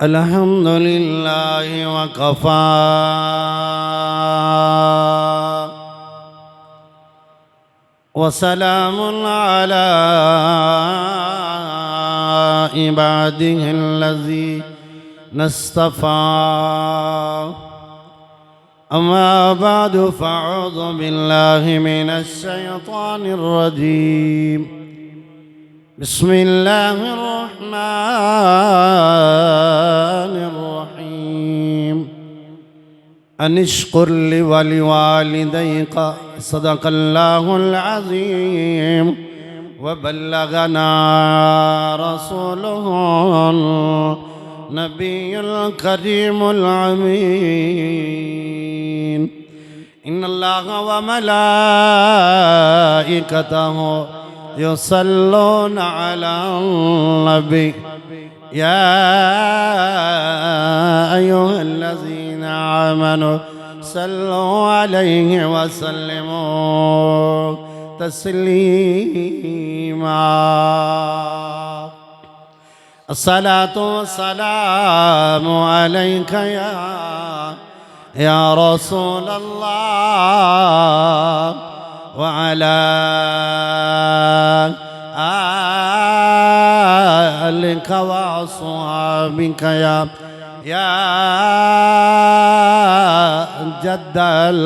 अल्हम्दुलिल्लाह वकफा वसलामुन अला इबादिहिल्लज़ीना इस्तफ़ा अम्मा बअदु फ़अऊज़ु बिल्लाहि मिनश शैतानिर रजीम बिस्मिल्लाहिर रहमानिर रहीम अनिश्कुर लि वलिवालिदैका सदक़ल्लाहुल अज़ीम व बल्लगना रसूलुहुल नबियुल करीमुल अमीन इन्नल्लाह व मलाइकतहु युसल्लूना अलन नबी या अय्युहल्लज़ीना आमनू सल्लू अलैहि व सल्लिमू तस्लीमा अस्सलातु वस्सलामु अलैका या रसूलल्लाह व अला आलिका व अस्हाबिका या जद्दल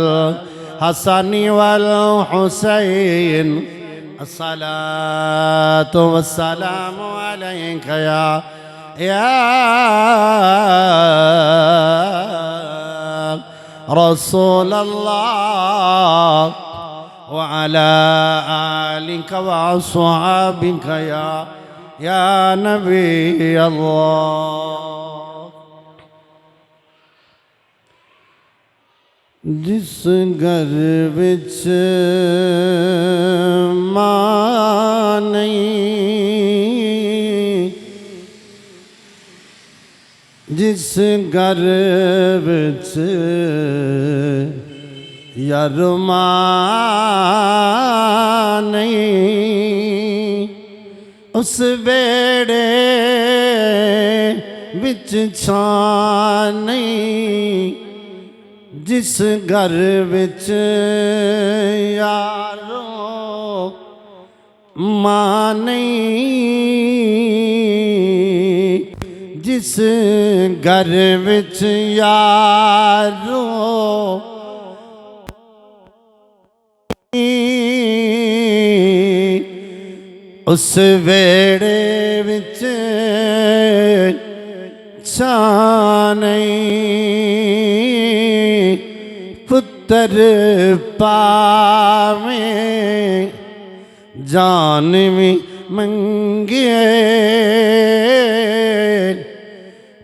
हसनी वल हुसैन अस्सलातु वस्सलामु अलैका या रसूलल्लाह व अला आलिका व अस्हाबिका या नबी अल्लाह। जिस घर विच मां नहीं, जिस घर विच यार मां नहीं, उस बेड़े विच छां नहीं। जिस घर विच यारो मां नहीं, जिस घर विच यारो उस वेड़े विच छां नहीं। पुत्र पावे जान भी मंगे,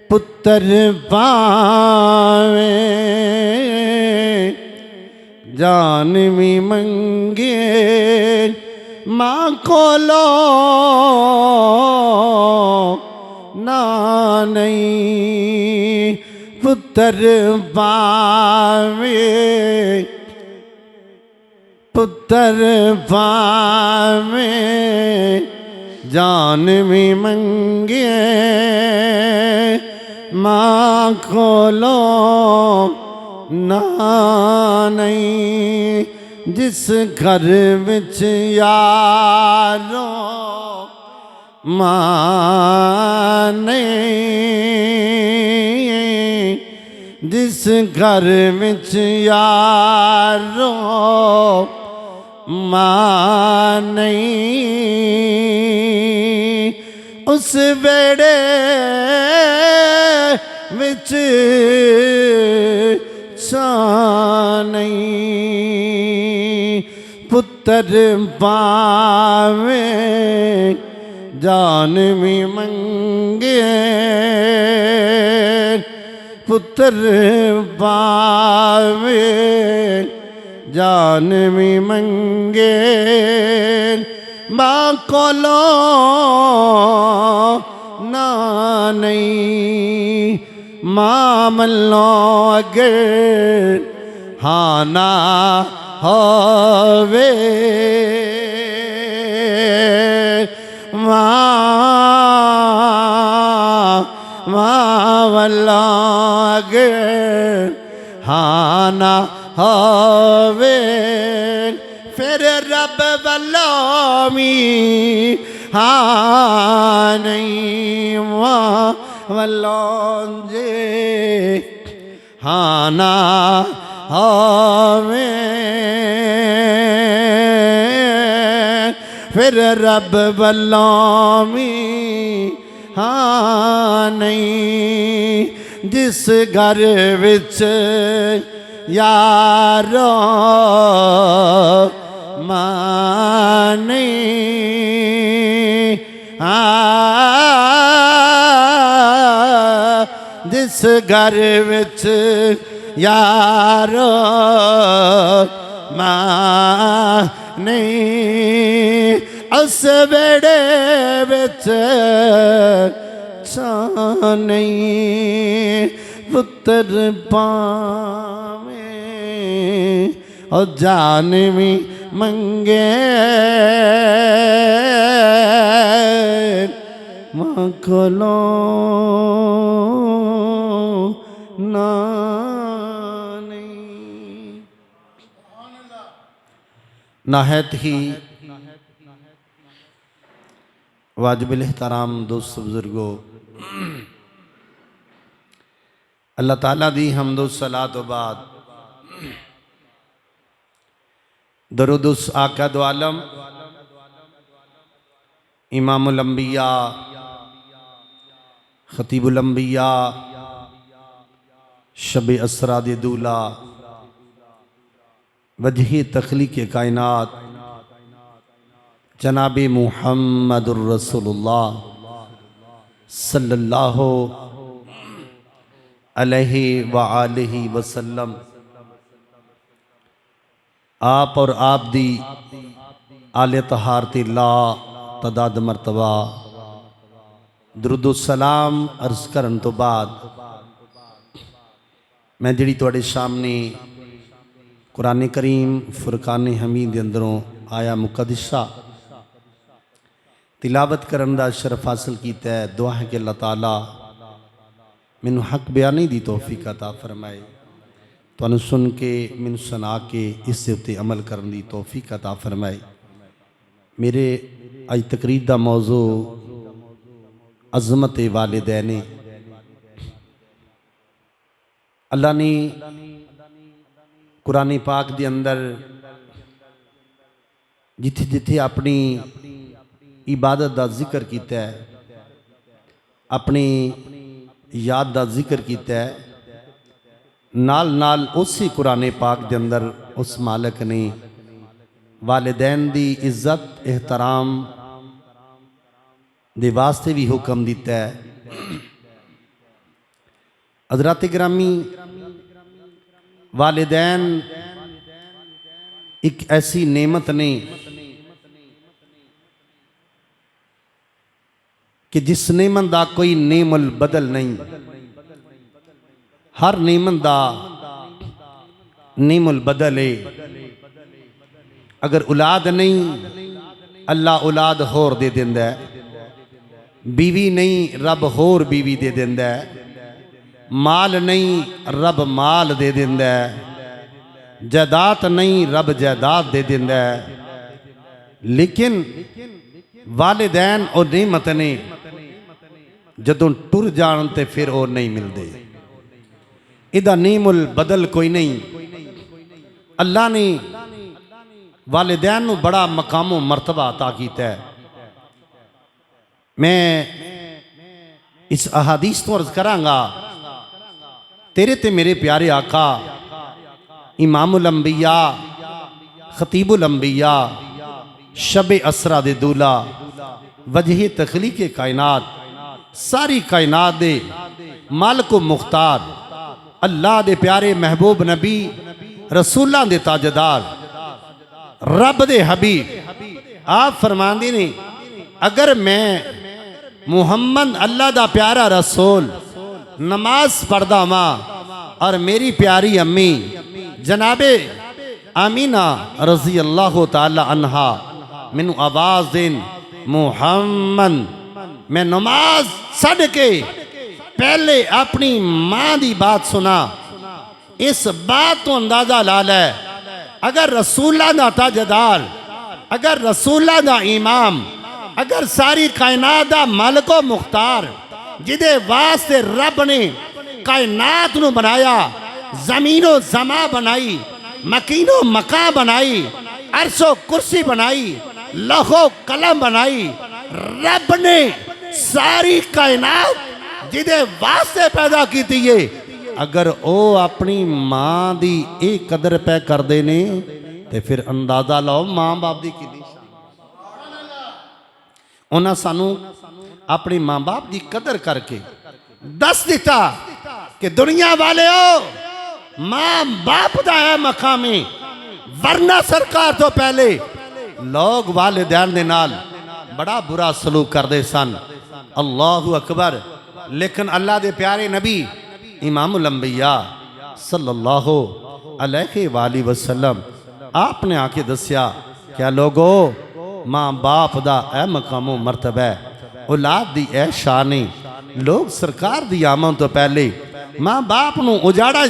पुत्र पावे जान भी मंगे। मां कोलो ना नहीं, पुत्र पावे पुत्र पावे जान भी मंगे। मां कोलो ना नहीं, जिस घर विच यारो मां नहीं, जिस घर विच यारो मां नहीं, उस बेड़े विच छां नहीं। पुत्र पावे जान भी मंगे, पुत्र पावे जान भी मंगे। मां कोलो ना नहीं, मां मल्लो अगर हाँ ना होवे रब वल्लों मी हाँ नहीं वल्लों जे हाँ ना हमें फिर रब वल्लों मी हाँ नहीं जिस घर विच यारो मानी जिस घर विच यारो मानी उस बेड़े विच नहीं पुत्र पावे और जान भी मंगे माँ कोलो ना नहीं। नाहत ही वाजिबिल एहतराम दोस्त बुजुर्गो, अल्लाह ताला दी हम्दो सलात तो बाद दरुदुस आका दो आलम इमामुल अंबिया खतीबुल अंबिया शब असरा दे दूला वजह तख्लीक कायनात जनाब मुहम्मदुर रसूलुल्लाह सल्लल्लाहु अलैहि व आलिहि वसल्लम आप और आप दी आले तहारती ला तदाद मरतबा दरुदुस्सलाम अर्ज करन तो बाद मैं जिहड़ी तुहाडे सामने कुरान करीम फुरकान हमीद दे अंदरों आया मुकद्दसा तिलावत करन दा शरफ हासिल कीता है। दुआ है कि अल्लाह ताला मैनू हक बयानी दी तौफीक अता फरमाए, तुहानू सुन के मैनू सुना के इस उत्ते अमल करने की तौफीक अता फरमाए। मेरे अज तकरीर का मौजू अज़मत वालिदैन। अल्लाह ने कुरान पाक के अंदर जिथे जिथे अपनी इबादत का जिक्र किया है, अपनी याद का जिक्र किया है, नाल नाल उसी कुरान पाक के अंदर उस मालिक ने वालिदैन की इज्जत एहतराम दे वास्ते भी हुक्म दिता है। हज़रात गिरामी, वालिदैन एक ऐसी नेमत ने कि जिस नेमत का कोई नेमल बदल नहीं। हर नेमत का नेमल बदल है। अगर औलाद नहीं, अल्लाह औलाद होर दे देंदा है। बीवी नहीं, रब होर बीवी दे देंदा है। माल नहीं, रब माल दे देंदा है। जायदाद नहीं, रब जायदाद दे देंदा है। लेकिन वालिदैन और नेमत ने जदों टुर जान ते फिर और नहीं मिलते। इदा नेमुल बदल कोई नहीं। अल्लाह ने वालिदैन नू बड़ा मकामो मरतबा अता कीता है। मैं इस अहादीस तो अर्ज करांगा, तेरे ते मेरे प्यारे आका इमामुल अंबिया खतीबुल अंबिया शब असरा दे दूला वजह तख्लीक कायनात सारी कायनात दे मालिक मुख्तार अल्लाह दे प्यारे महबूब नबी रसूलां दे ताजदार रब दे हबीब आप फरमांदे ने, अगर मैं मुहम्मद अल्लाह दा प्यारा रसूल नमाज पढ़दा वां और मेरी प्यारी अम्मी जनाबे आमीना रजी अल्लाह ताला अन्हा मैनू आवाज देन मुहम्मद, मैं नमाज छड़ के पहले अपनी मां की बात सुना, इस बात तो अंदाजा ला लै अगर रसूलां दा ताजदार, अगर रसूलां दा इमाम, अगर सारी कायनात दा मालिको मुख्तार, जिदे वास्ते रब ने कायनात नू बनाया, जमीनो जमा बनाई, मकीनो मका बनाई, अरशो कुर्सी बनाई, लौहो कलम बनाई, रब ने सारी कायनात जिदे वास्ते पैदा की है, अगर वो अपनी मां की ये कदर पै करते ने तो फिर अंदाजा लाओ मां बाप की कितनी उन्हें सानू अपनी मां बाप की कदर करके दस दिता कि दुनिया वाले हो मां बाप का है मकामी, वरना सरकार तो पहले लोग वालिदैन दे नाल बड़ा बुरा सलूक करते सन। अल्लाहु अकबर। लेकिन अल्लाह दे प्यारे नबी इमामुल अंबिया सल्लल्लाहु अलैहि वसल्लम आपने आके दसिया, क्या लोगो मां बाप दा ए मकामो मरतबा है, औलाद दी ए शान है। लोग सरकार दी आमद तो पहले मां बाप नू उजाड़ा,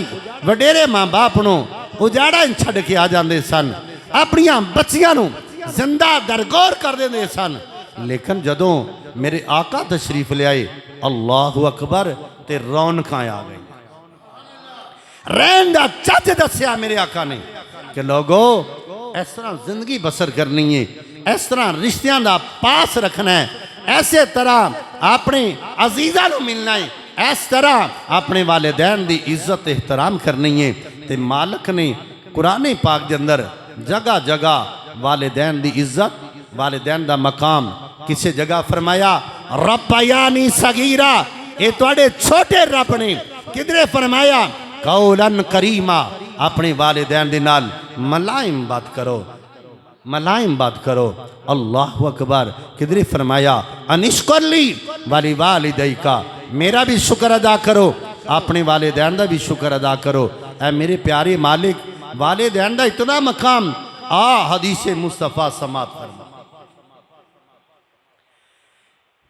वडेरे मां बाप नू उजाड़ा छड़ के आ जाते सन, अपनिया बच्चियां नू जिंदा दरगोर कर देंदे सन। लेकिन जदों मेरे आका तशरीफ ले आए, अल्लाहु अकबर, ते रौनकां आ गई, रहन दा चज दसिया मेरे आका ने कि लोगो इस तरह जिंदगी बसर करनी है, इस तरह रिश्तियां दा पास रखना है, ऐसे तरह अपने अजीज़ां नू मिलना है, इस तरह अपने वालिदैन दी इज्जत एहतराम करनी है। ते मालिक ने कुरान पाक के अंदर जगह जगह वालिदैन दी इज्जत, वालिदैन दा मकाम किसी जगह फरमाया रब्बयानी सगीरा, ये तुहाडे छोटे रब ने। किधरे फरमाया कौलन करीमा, अपने वालिदैन दे नाल मलाइम बात करो, मलाइम बात करो। अल्लाहु अकबर। किधरे फरमाया अनिश्कुरली वाली वालिदैका, मेरा भी शुक्र अदा करो, अपने वालिदैन दा भी शुक्र अदा करो। ऐ मेरे प्यारे मालिक, वालिदैन दा इतना मकाम आ हदीस मुस्तफ़ा समात फरमा।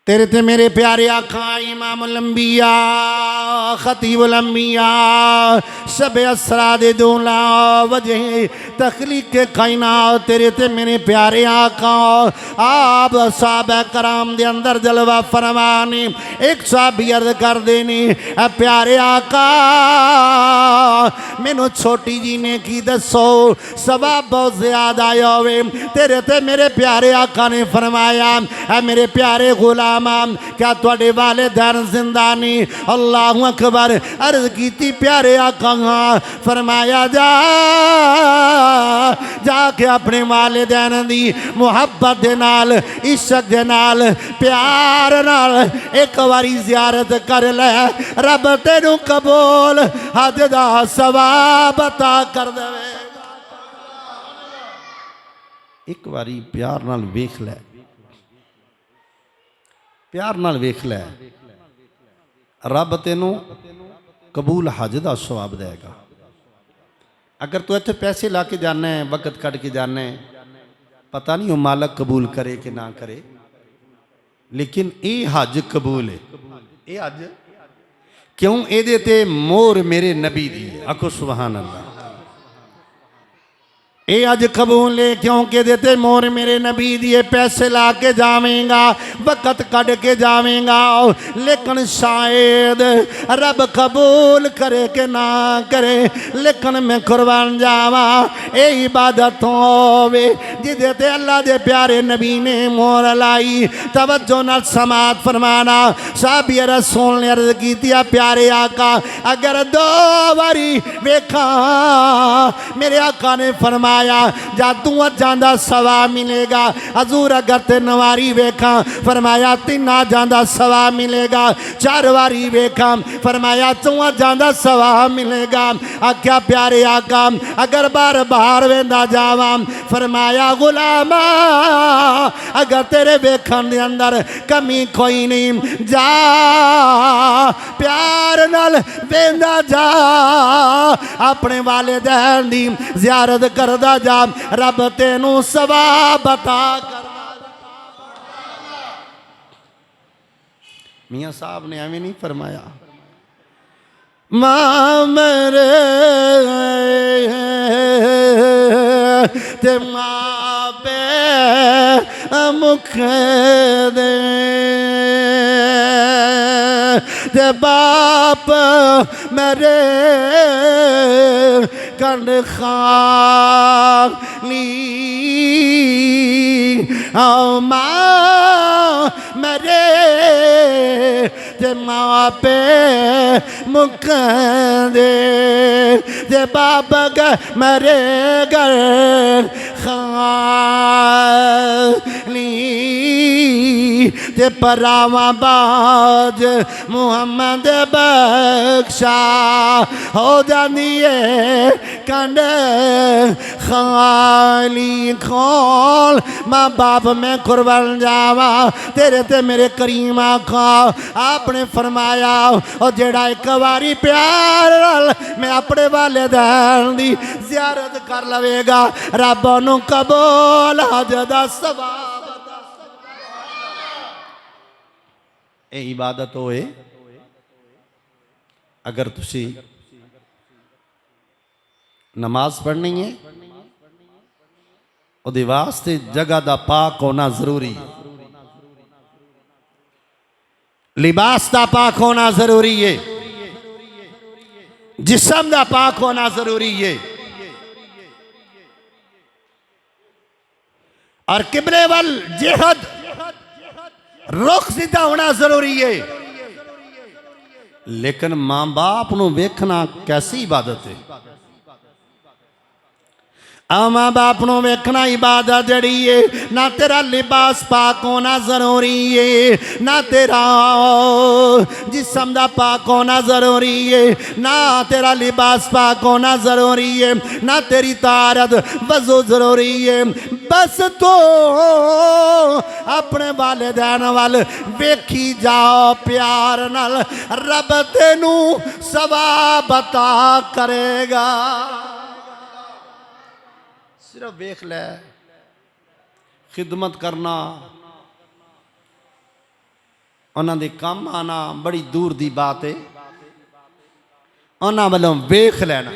तेरे ते मेरे प्यारे आका इमामुल अंबिया खतीबुल अंबिया सब असरा दे दूला वजह तखलीक के कायनात, तेरे ते मेरे प्यारे आका आप साहबा कराम दे अंदर जलवा फरमाने। एक साहबी अर्ज कर देनी, प्यारे आका मैनू छोटी जी ने की दसो सवाब बहुत ज्यादा होवे। तेरे ते मेरे प्यारे आका ने फरमाया, मेरे प्यारे गुलाम क्या तुहाडे वालिदैन जिंदा नहीं? अल्लाहु अकबर। अर्ज की प्यारे आका, फरमाया जा जाके अपने वालिदैन दी मुहब्बत दे नाल, इश्क दे नाल, प्यार नाल एक बारी जियारत कर ले, रब तेनू कबूल हज दा सवाब अता कर देवे। एक बारी प्यार नाल वेख ले, प्यार नाल वेख लै, रब तेनू कबूल हज का सवाब देगा। अगर तू इत्थे पैसे ला के जाना है, वक्त कट के जाना है, पता नहीं वो मालक कबूल करे कि ना करे, लेकिन ये हज कबूल है। ये हज क्यों? ये ते मोर मेरे नबी दी है। आखो सुभान अल्लाह। ये अज कबूल है क्योंकि देते मोर मेरे नबी दिए, पैसे ला के जावेंगा, वक़्त कट के जावेंगा, लेकिन शायद रब कबूल करे कि ना करे, लेकिन मैं कुर्बान जावा ये इबादत होवे जिदे ते अल्लाह दे प्यारे नबी ने मोर लाई। तवज्जो नाल समात फरमाना। साहबी रसूल ने अर्ज की, प्यारे आका अगर दो बारी वेखा, मेरे आका ने फरमा जा तू जांदा सवा मिलेगा। हजूर अगर ते नवारी वेखा, फरमाया तीन जांदा सवा मिलेगा। चार वारी वेखा, फरमाया तू जांदा सवा मिलेगा। आख्या प्यारे आका अगर बार बार वेंदा जावा, फरमाया गुलामा अगर तेरे वेखन दे अंदर कमी कोई नहीं, जा प्यार नाल वेंदा जा, अपने वालिदैन दी ज़ियारत करदा जा, रब तेनू सवाब अता कर। मियाँ साहब ने एवं नहीं फरमाया, मां मेरे ते मां पे मुख दे ते बाप मेरे कंड खाली आओ मां मेरे ते मां पे मुख दे ते बाप मेरे घर खाली ते परावा बाज मुहम्मद बख्शा हो जानी है कंड खाली खोल माँ बाप मैं कुर्बान जावा तेरे ते मेरे करीम आखा आपने फरमाया और जेड़ा एक बारी प्यार मैं अपने वालिदैन दी ज़ियारत कर लवेगा रब ओनू कबूल हज दा सवाब ए इबादत होए अगर तुसी नमाज पढ़नी है उहदे वास्ते जगह दा पाक होना जरूरी है लिबास दा पाक होना जरूरी है जिस्म दा पाक होना जरूरी है और किबले वल जिहद रुख सीधा होना जरूरी है लेकिन मां बाप नू वेखना कैसी इबादत है मां बाप नू वेखना इबादत जड़ी है ना तेरा लिबास पाक होना जरूरी है ना तेरा जिस्म दा पाक होना जरूरी है ना तेरा लिबास पाक होना जरूरी है ना तेरी तारत वजू जरूरी है बस तो अपने वालिदैन वाल वेखी जाओ प्यार नाल रब तेनू सवाब अता करेगा सिर्फ वेख ले खिदमत करना उन्हां दे काम आना बड़ी दूर दी बात है उन्हां वालों वेख लेना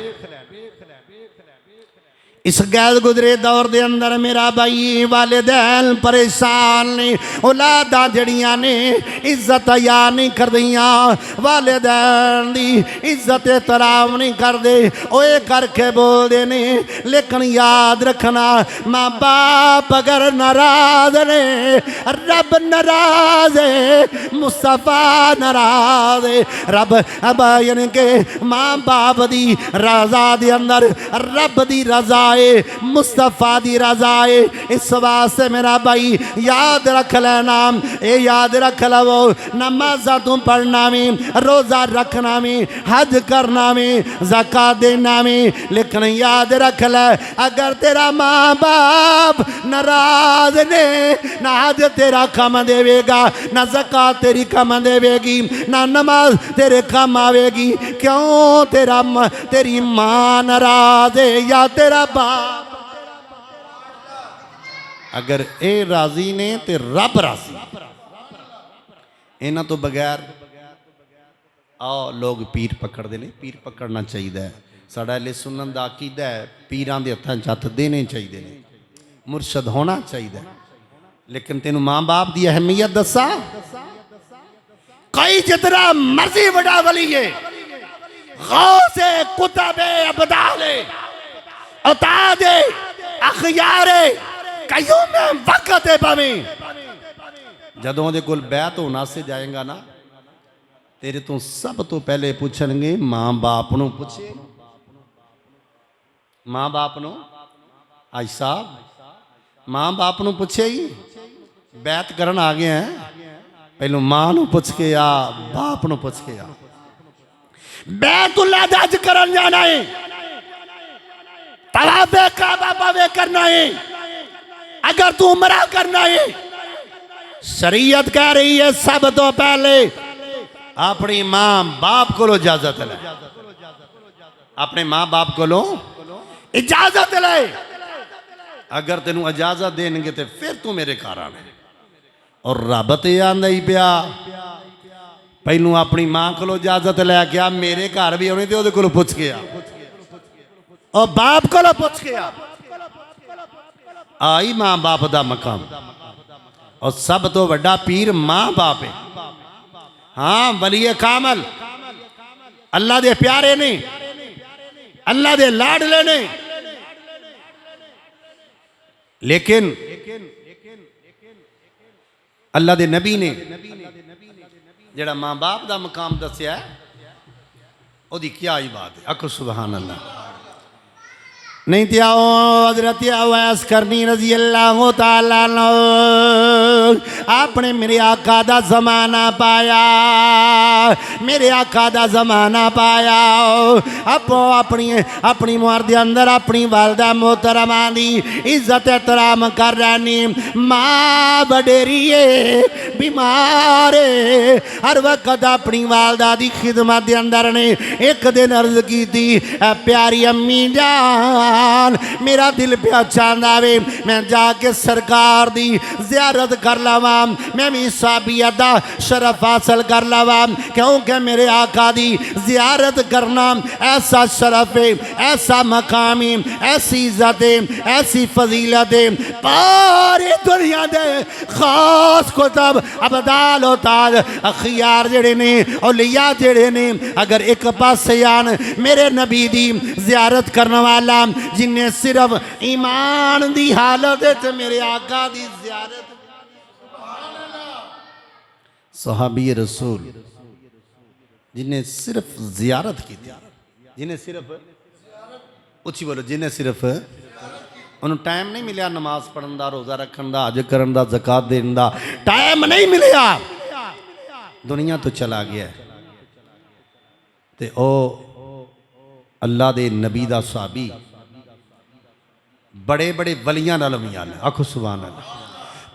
इस गैर गुजरे दौर दे अंदर मेरा भाई वालिदैन परेशान ने औलादा जड़ियां ने इज्जत या नहीं कर दियां वालिदैन दी इज्जत एहतराम नहीं करदे ओए करके बोलदे ने लेकिन याद रखना मां बाप अगर नाराज ने रब नाराज है मुस्तफा नाराज है रब अब यानी के मां बाप दी रजा दे अंदर रब दी रजा मुस्तफा दी रजा है इस वास्ते मेरा भाई याद रख लेना ए याद रख लो नमाजा तू पढ़ना में रोजा रखना में हज करना में ज़कात देना में लेकिन याद रख ले अगर तेरा माँ बाप नाराज ने ना हज तेरा कम देवेगा ना ज़कात तेरी कम देवेगी ना नमाज तेरे कम आवेगी क्यों तेरी माँ नाराज है या तेरा अगर ए राजी ने ते रब राजी इन्हां तो बगैर आओ लोग पीर पकड़ते हैं पीर पकड़ना चाहिए साडा अहले सुन्नत दा अकीदा है पीरां दे हत्थां च हत्थ देने चाहिए मुर्शद होना चाहिए लेकिन तेनू मां बाप की अहमियत दसा कई जितना मर्जी बड़ा वली है गौसे कुतबे अबदाले औतादे अखयारे कयूं में वक्त है पवी जदों दे कोल बैत होना से जाएगा ना तेरे तो सब तो पहले पूछणगे मां बाप नू पूछे मां बाप नू आई साहब मां बाप नू पूछे ही बैत करन आ गए हैं पहलू मां नू पूछ के आ बाप नू पूछ के आ बैतुल्लाह दा हज करन जाना है तवाफ़े काबा पावे करना है अगर तू उमरा करना है शरीयत कह रही है सब तो पहले अपनी मां बाप को इजाजत ले अपने मां बाप को इजाजत ले अगर तेन इजाजत देंगे तो फिर तू मेरे घर आना और रब ते आंदा ही पिया पहलू अपनी मां को इजाजत लैके आ मेरे घर भी आने तो पूछ के आ और बाप को पूछ के आ आई मां बाप का मकाम और सब तो वड्डा पीर मां बाप है। हाँ वलीए कामल अल्लाह दे प्यारे ने, अल्लाह दे लाडले ने, लेकिन अल्लाह दे नबी ने जेड़ा मां बाप का मकाम दसिया ओदी क्या ही बात है। आखो सुभान अल्लाह। नहीं तो आओ हजरत अवैस करनी रजी अल्लाह तआला आपने मेरे आका दा जमाना पाया, मेरे आका दा जमाना पाया। अपो अपनी अपनी मुहर दे अंदर अपनी वालदा मोहतरमा दी इज्जत एहतराम कर रही। माँ वडेरी है, बीमार है, हर वक्त अपनी वालदा दी खिदमत दे अंदर ने एक दिन अर्ज की थी, प्यारी अम्मी जान मेरा दिल प्या चाहता वे मैं जाके सरकार दी जियारत कर लवा, मैं भी साबियत दा शरफ हासिल कर लवा, क्योंकि मेरे आका दी जियारत करना ऐसा शरफ है, ऐसा मकाम है, ऐसी इज्जत है, ऐसी फजीलत है। पूरी दुनिया दे खास कुतब अबदाल उताज अखियार जेड़े ने औलिया जेड़े ने अगर एक पासे आन मेरे नबी दी जियारत करने वाला जिन्हें सिर्फ ईमान दी हालत है मेरे आका दी जियारत। सहाबी रसूल जिन्हें सिर्फ जियारत की थी, जिन्हें सिर्फ उची बोलो, जिन्हें सिर्फ उन्होंने टाइम नहीं मिला नमाज पढ़न का, रोज़ा रखन का, हज करन का, ज़कात देन का टाइम नहीं मिला, दुनिया तो चला गया ते ओ अल्लाह दे नबी दा सहाबी बड़े बड़े वलियां नाल मियां ने। आखो सुभान अल्लाह।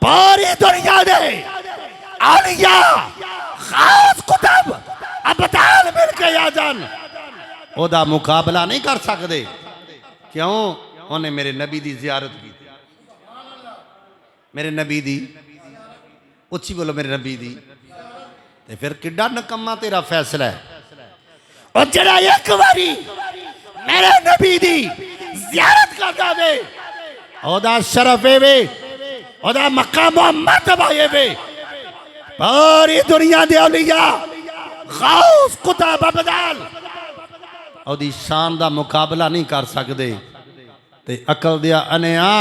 पूरी दुनिया दे औलिया खास कुतब अबदाल मिल के आ जान ओदा मुकाबला नहीं कर सकते। क्यों? उन्हें मेरे नबी दी जियारत की, मेरे नबी दी उच्ची बोलो, मेरे नबी दी। ते फिर किड्डा नकम्मा तेरा फैसला है। और जरा एक बारी मेरे नबी दी जियारत करदा वे ओदा शरफ है वे, ओदा मकाम मर्तबा है वे। पूरी दुनिया दे औलिया खास कुतब अबदाल ओदी शान दा मुकाबला नहीं कर सकते। ते अकल दिया अनिया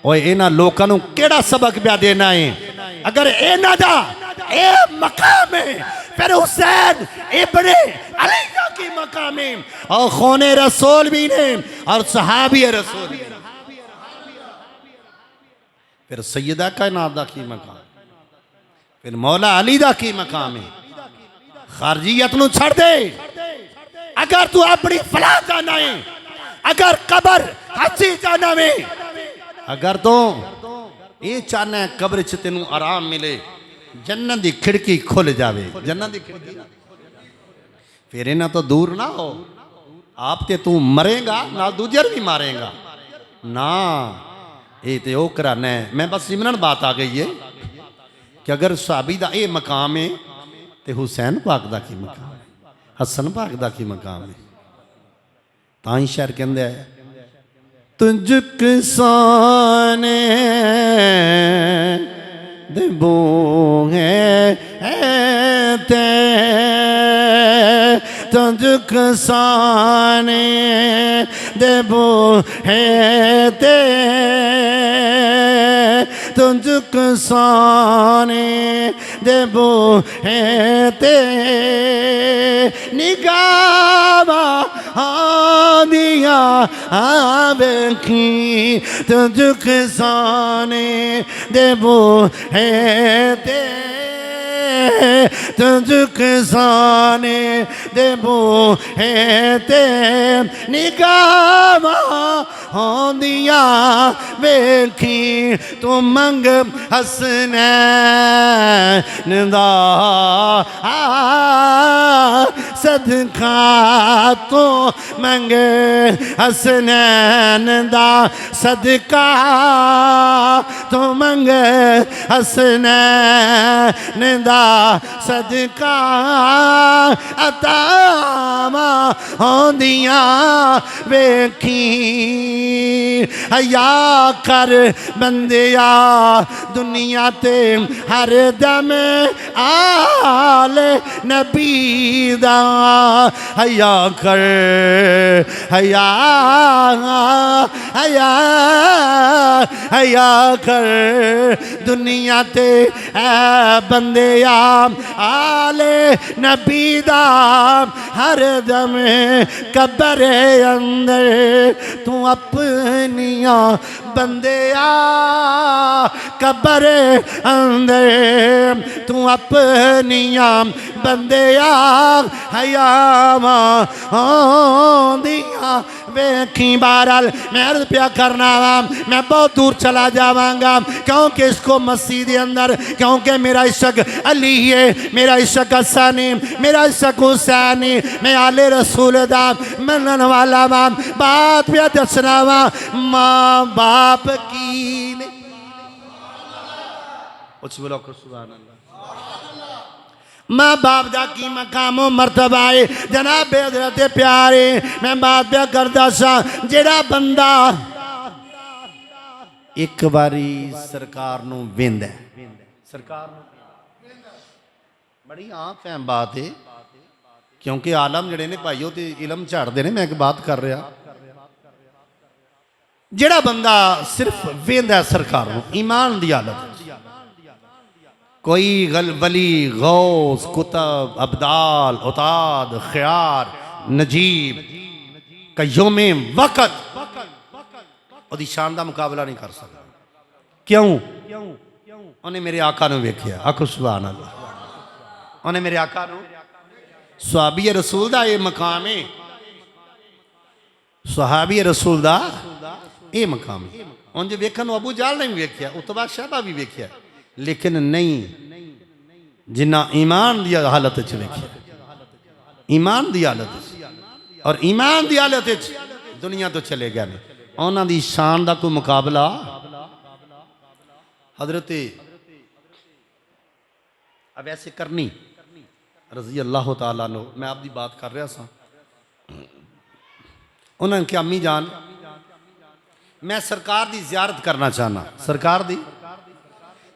ओए इन्हां लोकां नूं केड़ा सबक पिया देना है? अगर इन्हां दा ए मकाम है फिर हुसैन इब्ने अली का की मकाम है और खूने रसूल भी ने और सहाबी रसूल भी। फिर सैयदा कायनात दा की मकाम, फिर मौला अली दा की मकाम है। खारजियत नूं छड़ दे। अगर तू अपनी फलाह जाना है, अगर कबर हसी जाना है, अगर तो ये चाहना है कब्र च तेनू आराम मिले, जन्नत की खिड़की खुल जावे, जन्नत की खिड़की, फिर इन्हां तो दूर ना हो। आप ते तू मरेगा ना दूजर भी मारेगा ना, ये तो ओ कराना है। मैं बस सिमरन बात आ गई है कि अगर सहाबी दा ये मकाम है तो हुसैन पाक दा की मकाम है, हसन पाक दा की मकाम है। ताई शहर कहंदा है तुझ किसाने देबो है ते तुझ किसाने देबो है ते तुझ किसाने देबो है ते निगावा दिया आवेखी तुझ किसाने देबो है ते तुझ किसाने देबो है ते निगावा दिया वेखी तू मंग हसनैन दा सदका तो मंग हसनैन दा सदका तो मंग हसनैन दा सदका अतावा होंदियां वेखी हया कर बंदिया दुनिया ते हर दम आले नबी दा हया कर हया हया हया कर दुनिया ते ऐ बंदिया आले नबी दा हर दम कब्र अंदर तू अपनिया बंदिया कब्र अंदर तू अपनिया बंदिया हयावा होंदियां वेखी बहरहाल मैं अर्ज प्या करना वा मैं बहुत दूर चला जावांगा क्योंकि इसको मस्जिद अंदर क्योंकि मेरा इश्क अली है मेरा इश्क हसन है मेरा इश्क हुसैन है मैं आले रसूल दा मनन वाला वा बात प्या दसना वा माँ बाप की उस बोलो सुभान अल्लाह माँ बाप का की मकामो मरतबा है जनाब हज़रत प्यारे मैं बात प्या करता सा जेड़ा बंदा एक बारी सरकार नूं वेंदा है सरकार बड़ी आम फहम बात है क्योंकि आलम जड़े ने भाईओ ते इलम झाड़ते हैं मैं एक बात कर रहा जेड़ा बंदा सिर्फ वेंदा है सरकार नूं ईमान दी हालत कोई वली गौस कुतब अब्दाल उताद ख्यार नजीब कय्यूम वक़्त ओदी शान दा मुकाबला नहीं कर सकता क्यों उन्हें मेरे आका नूं वेखिया आखो सुभान अल्लाह उन्हें मेरे आका नूं सहाबी रसूल दा ये मकाम है सहाबी रसूल दा ये मकाम है उंज वेखन अबू जाल ने भी वेखिया उतबा शहबा भी वेखिया लेकिन नहीं जिन्ना ईमान दी हालत वेखिया ईमान दी हालत और ईमान दी हालत दुनिया तो चले गए ने उन्हां दी शान दा कोई मुकाबला हजरत वैसे करनी रजी अल्लाह तआला नो मैं आपकी बात कर रहा सा उन्होंने क्या अम्मी जान मैं सरकार दी जियारत करना चाहना सरकार दी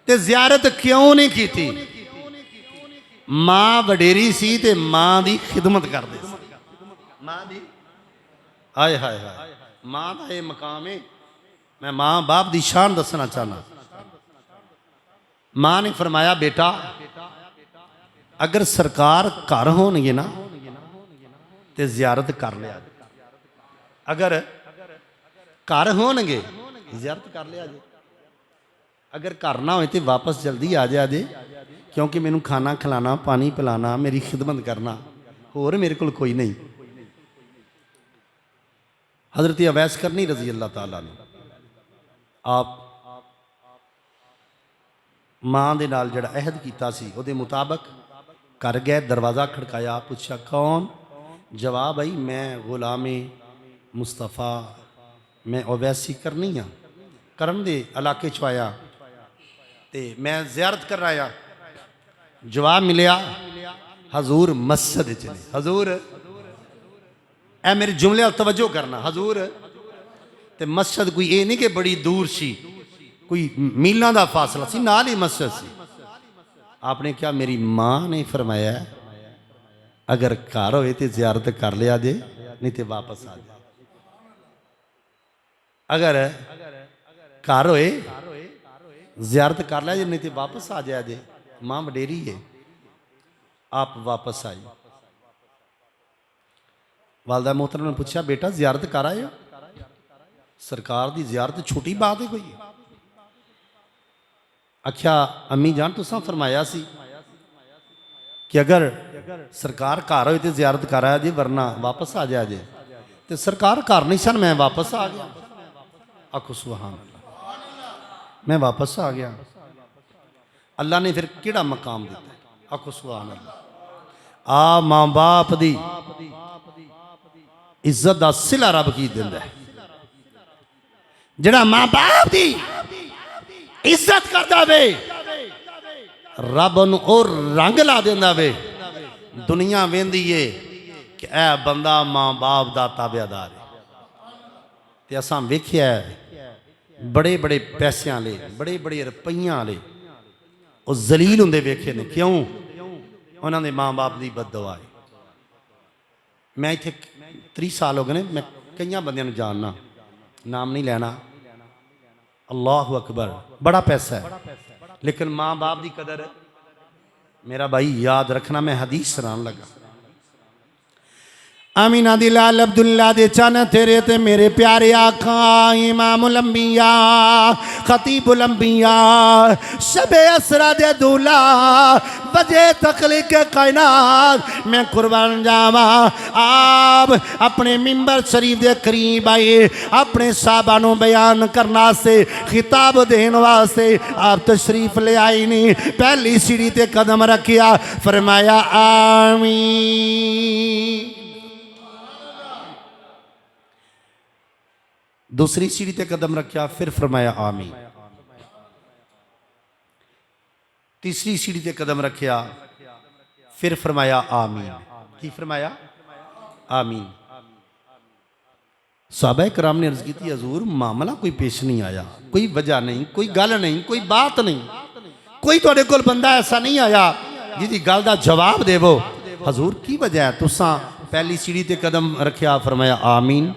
ते जियारत क्यों नहीं की थी मां वडेरी सी ते मां दी खिदमत करदे सी मां दी हाय हाय हाय मां दा ये मकाम है मैं मां बाप दी शान दसना चाहना मां ने फरमाया बेटा अगर सरकार घर होणगे ना ते जियारत कर लिया अगर घर होणगे जियारत कर लिया जे अगर घर ना हो तो वापस जल्दी आ जा जे क्योंकि मैनू खाना खिलाना पानी पिलाना मेरी खिदमत करना होर मेरे को कोई नहीं हजरत अवैस करनी रजी अल्लाह ताला ने आप मां दे नाल जिहड़ा अहद कीता सी उहदे मुताबक कर गए दरवाज़ा खड़काया पूछा कौन जवाब आई मैं गुलामे मुस्तफ़ा मैं अवैसी करनी हाँ करन दे इलाके च आया ते मैं जियारत कर आया जवाब मिलिया हजूर मस्जिद च ने हजूर ए मेरे जुमले तवज्जो करना हजूर ते मस्जिद कोई ये नहीं कि बड़ी दूर सी कोई मीलों का फासला सी नाल ही मस्जिद सी आपने क्या मेरी मां ने फरमाया अगर घर होए तो जियारत कर लिया जे नहीं तो वापस आ जा अगर घर होए जियारत कर लिया जे नहीं तो वापस आ जाया जे मां वडेरी है आप वापस आई वालदा मोहतरम ने पूछा बेटा जियारत कर आए हो सरकार की जियारत छोटी बात है कोई आख्या अम्मी जान तुसा फरमाया सी कि अगर सरकार घर हो तो जियारत कर आया जे वरना वापस आ जाया जे तो सरकार घर नहीं सन मैं वापस आ गया आखो सुभान अल्लाह मैं वापस आ गया अल्लाह ने फिर केड़ा मकाम दिता आखो सुभान अल्लाह आ मां बाप दी इज्जत दा सिला रब की दिंदा है जड़ा मां बाप दी इज्जत करदा वे रब उन्होंने और रंग ला देंदा वे। दुनिया वेंदी है कि ऐ बंदा माँ बाप का ताबेदार है। ते असां वेख्या बड़े बड़े पैसों ले, बड़े बड़े रुपइया ले वो जलील होंदे वेखे ने। क्यों? उन्होंने माँ बाप की बददुआ है। मैं इत्थे 30 साल हो गए ने, मैं कई बंदियां नूं जानना, नाम नहीं लेना। अल्लाह अकबर, बड़ा पैसा है लेकिन माँ बाप की कदर मेरा भाई याद रखना। मैं हदीस सुनान लगा। आमीना दी लाल अब्दुल्ला दे चन तेरे ते मेरे प्यारे आका इमामुल अंबिया खतीबुल अंबिया शबे असरा दे दूल्हा बजे तखलीक कायनात मैं कुर्बान जावा। आप अपने मिंबर शरीफ दे करीब आए अपने साहबा नूं बयान करना से खिताब देने वास्ते आप तशरीफ ले आई नहीं। पहली सीढ़ी ते कदम रखिया, फरमाया आमीन। दूसरी सीढ़ी ते कदम रखा, फिर फरमाया आमीन। तीसरी सीढ़ी ते कदम रखा, फिर फरमाया आमीन। की फरमाया? आमीन। सहाबा कराम ने अर्ज की थी, हजूर मामला कोई पेश नहीं आया, कोई वजह नहीं, कोई गल नहीं, कोई बात नहीं, कोई तुहाडे कोल बंदा ऐसा नहीं आया जिहदी गल दा जवाब देवो। हजूर की वजह है? तुसां पहली सीढ़ी ते कदम रखा, फरमाया आमीन।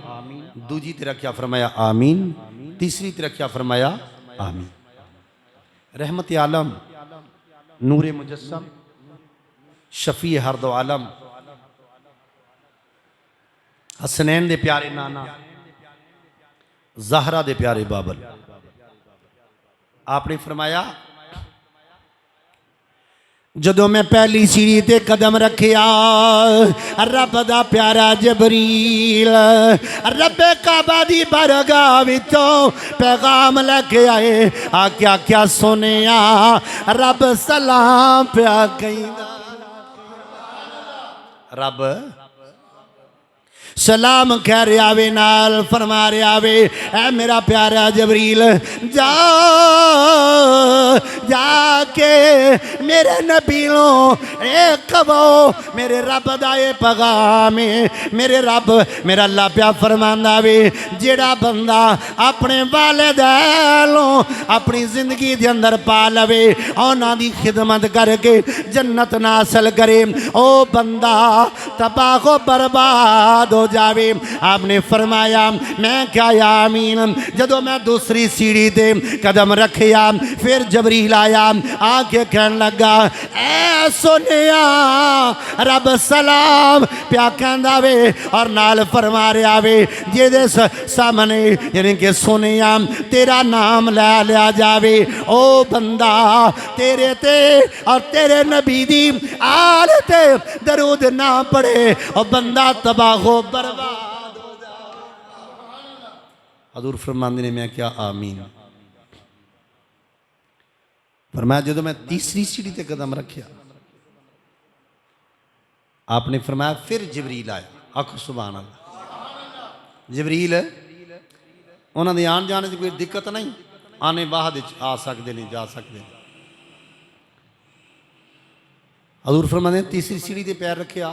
दूजी ते रखा, फरमाया आमीन। तीसरी ते रखा, फरमाया आमीन। रहमत आलम, नूरे मुजस्सम, शफी हर दो आलम, हसनैन दे प्यारे नाना, ज़हरा दे प्यारे बाबल, आपने फरमाया जदों मैं पहली सीढ़ी ते कदम रखिया, रब दा प्यारा जबरील रब्बे काबा दी बारगाह विचों पैगाम लेके आए। आख्या क्या सुनिया? रब सलाम प्या कहींदा, रब सलाम कह रहा वे, नाल फरमा रहा वे, ऐ मेरा प्यारा जबरील जा जाके मेरे नबीलों एक कहो मेरे रब दा ये पैगाम है। मेरे रब मेरा अल्लाह प्या फरमांदा वे, जेड़ा बंदा अपने वालिदैनों अपनी जिंदगी दे अंदर पा लवे, उन्हां दी खिदमत करके जन्नत नासल करे, ओ बंदा तबाह बर्बाद हो जावे। आपने फरमाया मैं क्या आमीन। जदों मैं दूसरी सीढ़ी ते कदम रखिया, फिर जबरील आया, आके कहन लगा ऐ सोनिया रब सलाम प्या कहंदा वे, और नाल फरमा रहा वे जेदे सामने यानी कि सोनिया तेरा नाम लै लिया जावे, ओ बंदा तेरे ते और तेरे नबी दी आल ते दरूद ना पड़े, और बंदा तबाह हो बर्बाद हो जाए। हजूर फरमांदे ने मैं क्या आमीन। फरमाया जो मैं तीसरी सीढ़ी ते कदम रखिया, आपने फरमाया फिर जबरील आया। आखो सुभान अल्लाह। जबरील उन्होंने आन जाने की कोई दिक्कत नहीं, आने बाद आ सकते नहीं, जा सकते। हजूर फरमाते तीसरी सीढ़ी ते पैर रखिया,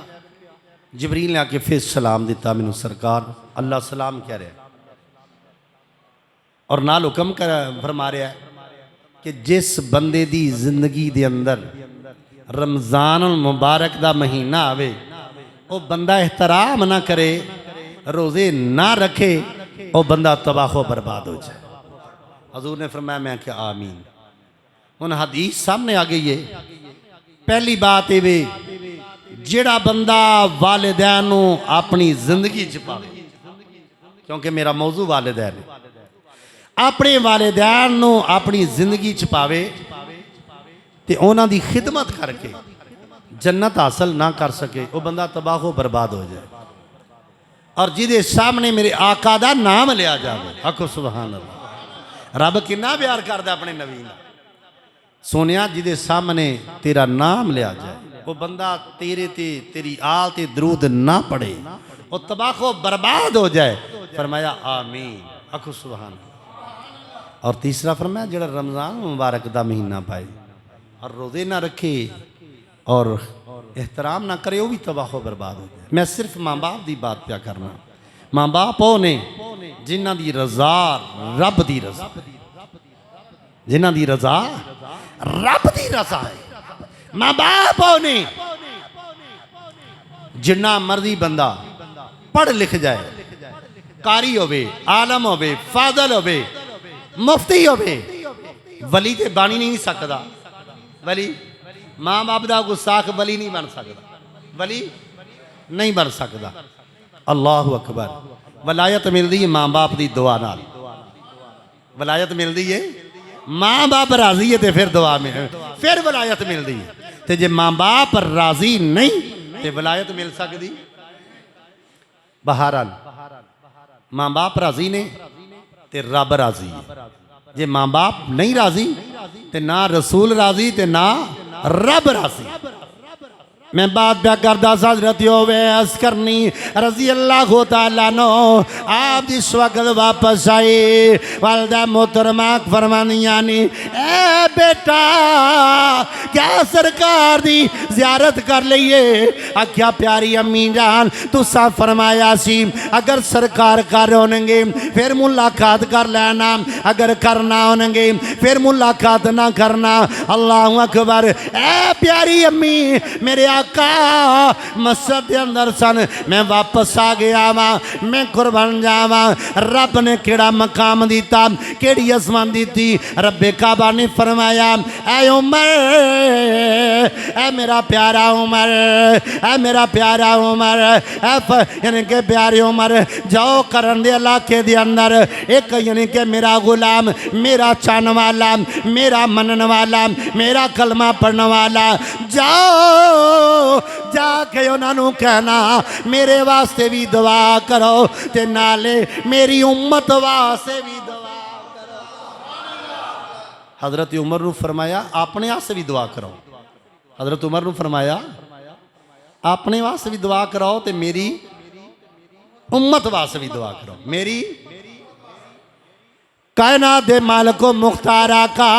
जबरील ने आके फिर सलाम दिता मैनू सरकार, अल्लाह सलाम कह रहा और नाल हुक्म कर फरमा रहा है कि जिस बंदे दी जिंदगी दे अंदर रमजान मुबारक दा महीना आवे, वो बंदा एहतराम ना करे, रोजे ना रखे, वो बंदा तबाह बर्बाद हो जाए। हजूर ने फरमाया मैं क्या आमीन। उन हदीस सामने आ गई है। पहली बात ये वे जेड़ा बंदा वालिदैन नूं अपनी जिंदगी च पावे, क्योंकि मेरा मौजू वालिदैन है, अपने वालिदैन नूं अपनी जिंदगी च पावे ते उन्हां दी खिदमत करके जन्नत हासिल ना कर सके, वो बंदा तबाह बर्बाद हो जाए। और जिदे सामने मेरे आका दा नाम लिया जाए, आखो सुभान अल्लाह। रब कितना प्यार करदा अपने नबी नाल। सोनिया जिदे सामने तेरा नाम लिया जाए, वो बंदा तेरे ते तेरी आल ते दरूद ना पढ़े, वो तबाह बर्बाद हो जाए। फरमाया आमीन, आखो सुभान। और तीसरा फरमाया जेड़ा रमजान मुबारक दा महीना पाए, और रोज़े ना रखे और एहतराम ना करे, वो भी तबाह बर्बाद हो जाए। मैं सिर्फ माँ बाप की बात क्या करना। माँ बाप वो ने जिन्हां दी रज़ा रब दी रज़ा, जिन्हां दी रज़ा रब दी रज़ा है। माँ बाप वो ने जिन्ना मर्जी बंदा पढ़ लिख जाए, कारी होवे, आलम होवे, फादल होवे, मुफ्ती होवे, वली ते बन ही नहीं सकता। वली माँ बाप का गुस्साख वली नहीं बन सकता, वली नहीं बन सकता। अल्लाह अकबर। वलायत मिलती है माँ बाप की दुआ नाल, वलायत मिलती है माँ बाप राजी है तो फिर दुआ में फिर वलायत मिलती है। तो जे माँ बाप राजी नहीं तो वलायत मिल सकती। बहरहाल माँ बाप राजी ने ते रब राजी है। जे माँ बाप नहीं राजी तो ना रसूल राजी तो ना रब राजी। मैं बात क्या करता हजरत वैस करनी रजी अल्लाह तआला नो आप जिस वक्त वापस आए वालदा मोहतरमा फरमानिया ने ए बेटा क्या सरकार दी जियारत कर लीए। आख्या प्यारी अम्मी जान तुसा फरमाया सी अगर सरकार कर होंगे फिर मुलाकात कर लेना, अगर करना होंगे फिर मुलाकात ना करना। अल्लाह अकबर। ए प्यारी अम्मी मेरे आका मस्जिद के अंदर सन, मैं वापस आ गया वा, मैं कुर्बान जावा। रब ने केड़ा मकाम दिता, केड़ी आसमान दी। रब्बे काबा ने फरमाया ऐ उमर, ऐ मेरा प्यारा उमर, ऐ मेरा प्यारा उमर, यानी के प्यारे उमर जाओ करन दे इलाके दे अंदर एक यानी के मेरा गुलाम, मेरा चाहने वाला, मेरा मनने वाला, मेरा कलमा पढ़ने वाला, जाओ जाके उन्होंने कहना मेरे वास्ते भी दुआ करो ते नाले मेरी उम्मत वास्ते भी दुआ करो। हजरत उमर ने फरमाया अपने वास्ते भी दुआ करो। हजरत उमर ने फरमाया अपने वास्ते भी दुआ करो ते मेरी उम्मत वास्ते भी दुआ करो। मेरी कायनात दे मालिको मुख्तारा का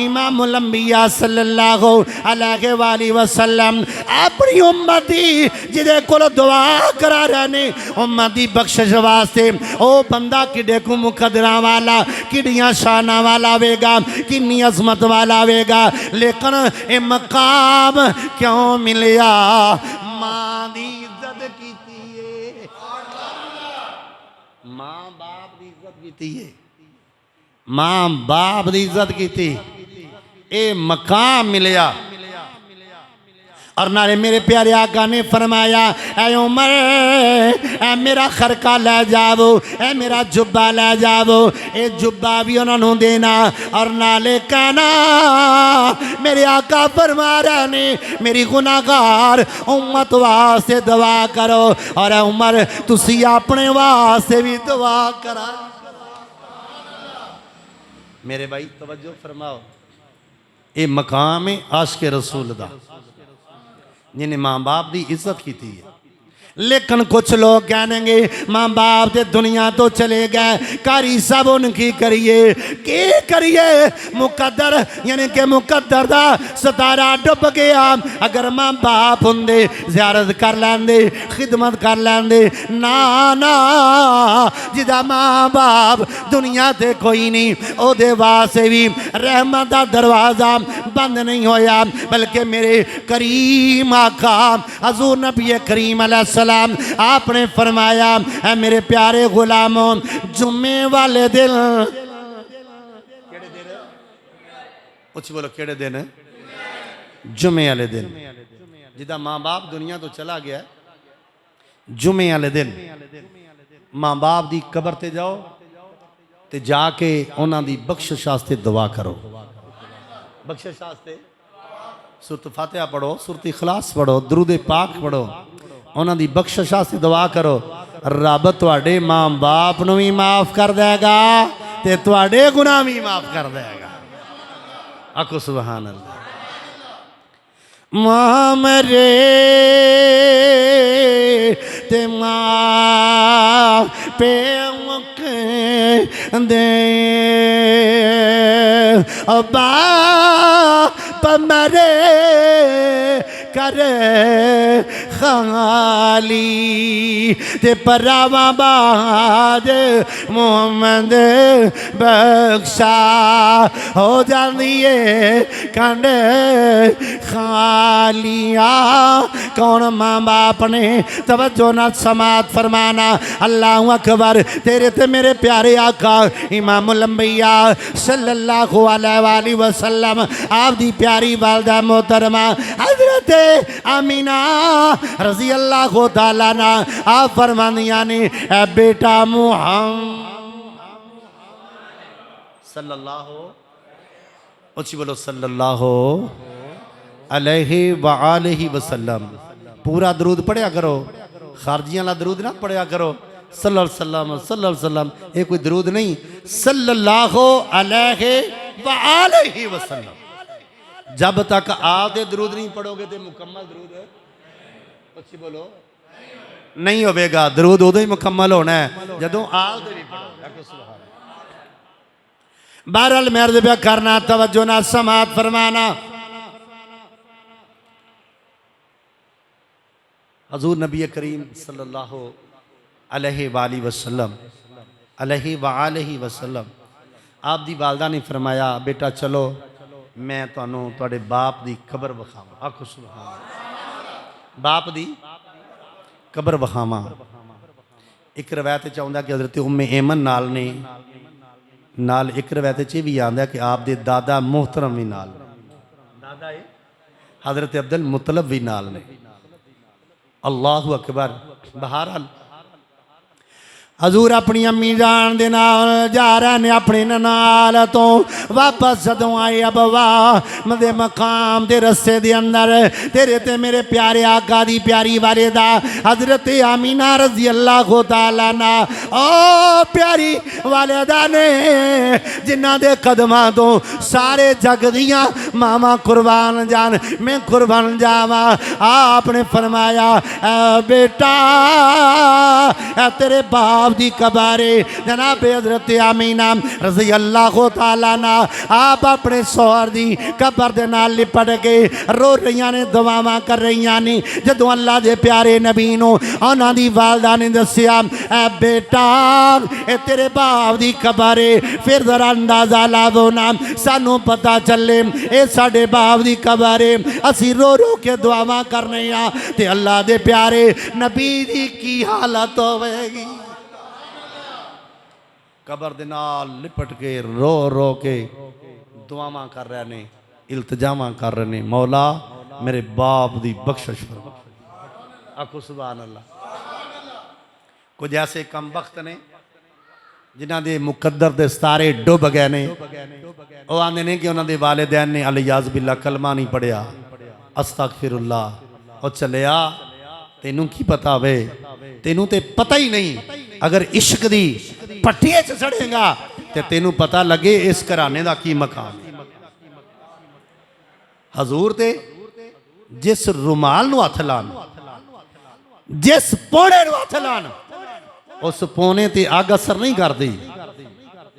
इमामुल अंबिया सल्लल्लाहु अलैहि वसल्लम अपनी उम्मत दी जिदे कोल दुआ करा रहने उम्मत दी बख्शिश वास्ते ओ बंदा किडे को मुकदरा वाला, किडियां शाना वाला वेगा, किन्नी अजमत वाला वेगा, लेकिन ए मकाम क्यों मिलिया? मां दी इज्जत कीती है, मां बाप दी इज्जत कीती है, मां बाप की इज्जत की, ए मकाम मिलया। और नाले मेरे प्यारे आका ने फरमाया ऐ उमर ऐ मेरा खरका ले जाओ, ऐ मेरा जुब्बा ले जाओ, ए जुब्बा भी उन्होंने देना और नाले कहना मेरे आका फरमा रहे ने मेरी गुनाहगार उम्मत वास्ते दुआ करो। और उमर तुसी अपने वास्ते भी दुआ करा। मेरे भाई तवज्जो फरमाओ, ये मकाम है आशिक रसूल दा जिन्हें माँ बाप की इज्जत की थी। लेकिन कुछ लोग कहेंगे माँ बाप तो दुनिया तो चले गए, कारी सब उनकी करिए की करिए, मुकद्दर यानी कि मुकद्दर दा सितारा डुब गया। अगर माँ बाप होंदे ज़ियारत कर लेंदे, खिदमत कर लेंदे, ना ना जिदा माँ बाप दुनिया ते कोई नहीं ओदे वास्ते भी रहमत दा दरवाज़ा बंद नहीं होया, बल्कि मेरे करीम आका हज़ूर नबी करीम अलैहिस्सलाम आपने फरमाया है मेरे प्यारे गुलामों जुम्मे वाले दिन, कुछ बोलो केड़े दिन? जुम्मे वाले दिन। जिदा माँ बाप दुनिया तो चला गया, जुम्मे वाले दिन माँ बाप की कबर ते जाओ ते जाके उन्हों की बख्शिश वास्ते दुआ करो। बख्शिश वास्ते सूरत फातिहा पढ़ो, सूरत इखलास पढ़ो, दुरूद पाक पढ़ो, उन्होंने बख्शिश वास्ते दुआ करो। रब तुहाडे माँ बाप नूं भी माफ़ कर देगा ते तुहाडे गुनाह भी माफ़ कर देगा। आखो सुभान अल्लाह। मां मरे ते मां पे दे बाप मरे करे खाली ते परावा बाद मोहम्मद बख्शा हो जाती है कंड खालिया। कौन माँ बाप ने तवज्जो न समात फरमाना। अल्लाह अकबर। तेरे ते मेरे प्यारे आका इमामुल अंबिया सल्लल्लाहु अलैहि वसल्लम आप दी प्यारी वालदा मोहतरमा हजरत आमीना रजी अल्लाह तआला ना आप फरमानिया ने ए बेटा मुहम्मद सल्लल्लाहु अच्छी बोलो सल्लल्लाहु अलैहि वआलिहि वसल्लम। पूरा दरूद पढ़िया करो, खारजियां वाला दरूद ना पढ़िया करो। सल्लल्लाहु अलैहि वसल्लम ये कोई दरूद नहीं, सल्लल्लाहु अलैहि वआलिहि वसल्लम। जब तक आते दरूद नहीं पढ़ोगे तो मुकम्मल दरूद अच्छी बोलो नहीं होगा। दरूद उदों ही मुकम्मल होना है जदों आल दे भी पढ़ोगे। बहरहाल मैं अर्ज़ पे करना, तवज्जो ना समात फरमाना। हजूर नबी करीम सल्लल्लाहु अलैहि वसल्लम आप दी वालदा ने फरमाया बेटा चलो मैं तुहानू तुहाडे बाप दी कबर विखावां। आखो सुभान अल्लाह। बाप दी कबर विखावां। एक रवायत च आउंदा कि हज़रत उम्मे ऐमन नाल ने, नाल एक रवायत च भी आंदा कि आप दे दादा मोहतरम भी नाल, दादा हज़रत अब्दुल मुतलब भी नाल ने। अल्लाहु अकबर। बहरहाल हजूर अपनी अम्मी जान दे नाल जा रहे ने अपने नाल तो वापस जदों आए अबवा मदे मकाम दे रस्ते दे अंदर तेरे ते मेरे प्यारे आका दी प्यारी वालिदा हजरत आमीना रज़ी अल्लाह तआला ना ओ प्यारी वालिदा ने जिन्हां दे कदमां तो सारे जग दियां मामा कुर्बान जान मैं कुर्बान जावा। आपने फरमाया बेटा तेरे बाप दी कबारे जनाब हजरत आमीना रज़ी अल्लाह तआला ना आप अपने सौर दी कबर दे नाल लिपट के रो रही ने, दुआवां कर रही ने। जदों अल्लाह दे प्यारे नबी नूं उन्हां दी वालदा ने दस्सिया ए बेटा ए तेरे बाप दी कबारे, फिर जरा अंदाजा लाओ ना सानू पता चले ए साडे बाप दी कबारे असी रो रो के दुआवां करने आ ते अल्लाह दे प्यारे नबी दी की हालत होवेगी। कबर दे नाल लिपट के रो रो के दुआवां कर रहे ने, इल्तजामा कर रहे ने, मौला मेरे बाप दी बख्शिश फरमा। आखो सुभान अल्लाह। कुछ ऐसे कम वक्त ने जिन्हां दे मुकद्दर दे सितारे डुब गए ने। वो आंदे ने कि उन्हां दे वालिदैन ने अलियाज़ बिल्ला कलमा नहीं पढ़िया, अस्तगफिरुल्लाह। और चलिया तेनू की पता वे, तेनू ते पता ही नहीं। अगर इश्क दी पट्टिए च सड़ेगा तो तेनू पता लगे इस घराने का की मकाम। हजूर ते जिस रुमाल नू हथ लान, जिस पौने नू हथ लान, उस पौने ते अग असर नहीं करती।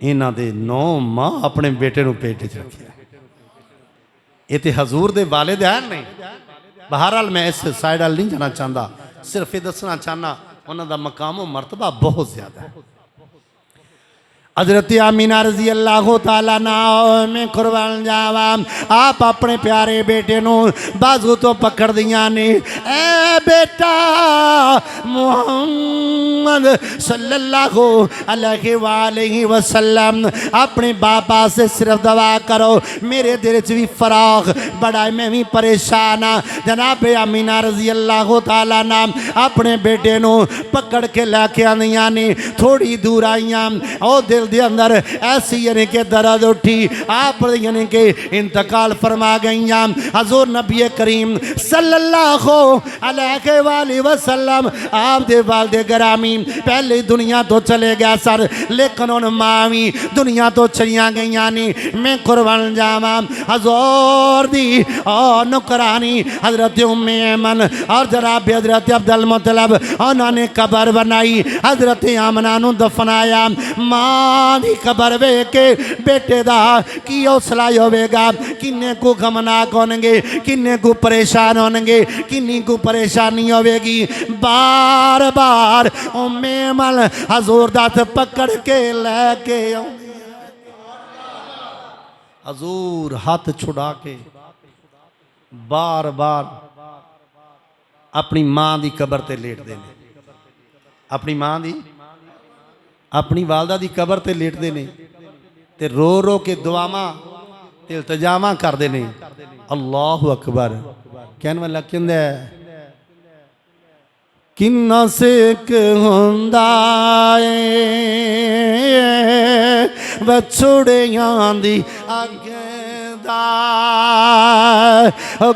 इन्हां दे 9 मां अपने बेटे नू पेट च रखिया। ये ते हजूर दे वालिदैन ने। बहरहाल मैं इस साइड वाल नहीं जाना चाहता, सिर्फ ये दसना चाहना उन्होंने मकाम मरतबा बहुत ज्यादा है। हजरत आमीना रज़ी अल्लाह तआला ना में कुर्बान जावा। आप अपने प्यारे बेटे नू बाजू तो पकड़ दिया ने, ए बेटा मुहम्मद सल्लल्लाहु अलैहि वसल्लम अपने बापा से सिर्फ दुआ करो, मेरे दिल च भी फराख बड़ा, मैं भी परेशान हाँ। जनाब आमीना रज़ी अल्लाह तआला ना अपने बेटे नू पकड़ के लैके आंदियां ने। थोड़ी दूर आईयां और दिल दे अंदर ऐसी यानी के दर्द उठी, आप यानी के इंतकाल फरमा गई। हजूर नबी करीम सल्लल्लाहु अलैहि वसल्लम आप दे वालिद गिरामी पहले दुनिया तो चले गया सर, लेकिन उन मां भी दुनिया तो चलिया गई ने। मैं कुर्बान जावा हजूर दी और नुकरानी हजरत उम्मे ऐमन और जनाब हजरत अब्दुल मुतलब उन्होंने कबर बनाई, हजरत आमना नू दफनाया। मां मां की कबर वेख के बेटे का की हौसला होवेगा। किन्ने को गमनाक होणगे, किन्ने को परेशान होणगे, किन्नी को परेशानी होवेगी। बार बार ओ मेमल हजूर दा हथ पकड़ के लैके हजूर हाथ छुड़ा के बार बार अपनी मां की कबर ते लेटते हैं। अपनी मां की अपनी वालदा की कबर ते लेटते हैं ते रो रो के दुआवां ते इल्तजामां करते हैं। अल्लाहु अकबर कहने वाला कहंदा किन्ना सेक हुंदा ए बछड़ियां दी अग दा,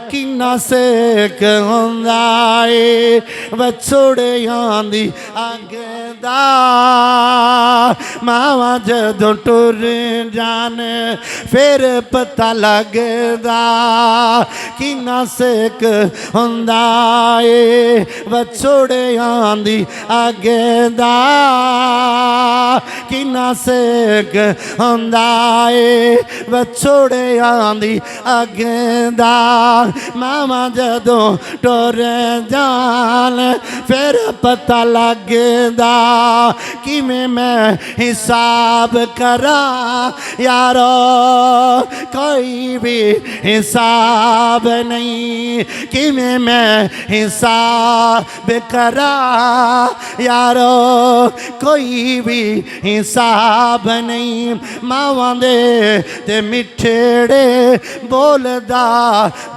किन्ना सेक हुंदा ए बछड़ियां दी अग दा। मावा जदों टुर जान फिर पता लगदा किन्ना सेक हुंदा ए बछड़ियां दी अग दा। किन्ना सेक हुंदा ए बछड़ियां दी अग दा। मावा जदों टुर जान फिर पता लगदा किवें मैं हिसाब करा यारो कोई भी हिसाब नहीं। किवें मैं हिसाब करा यारो कोई भी हिसाब नहीं। मावां दे ते मिठड़े बोलदा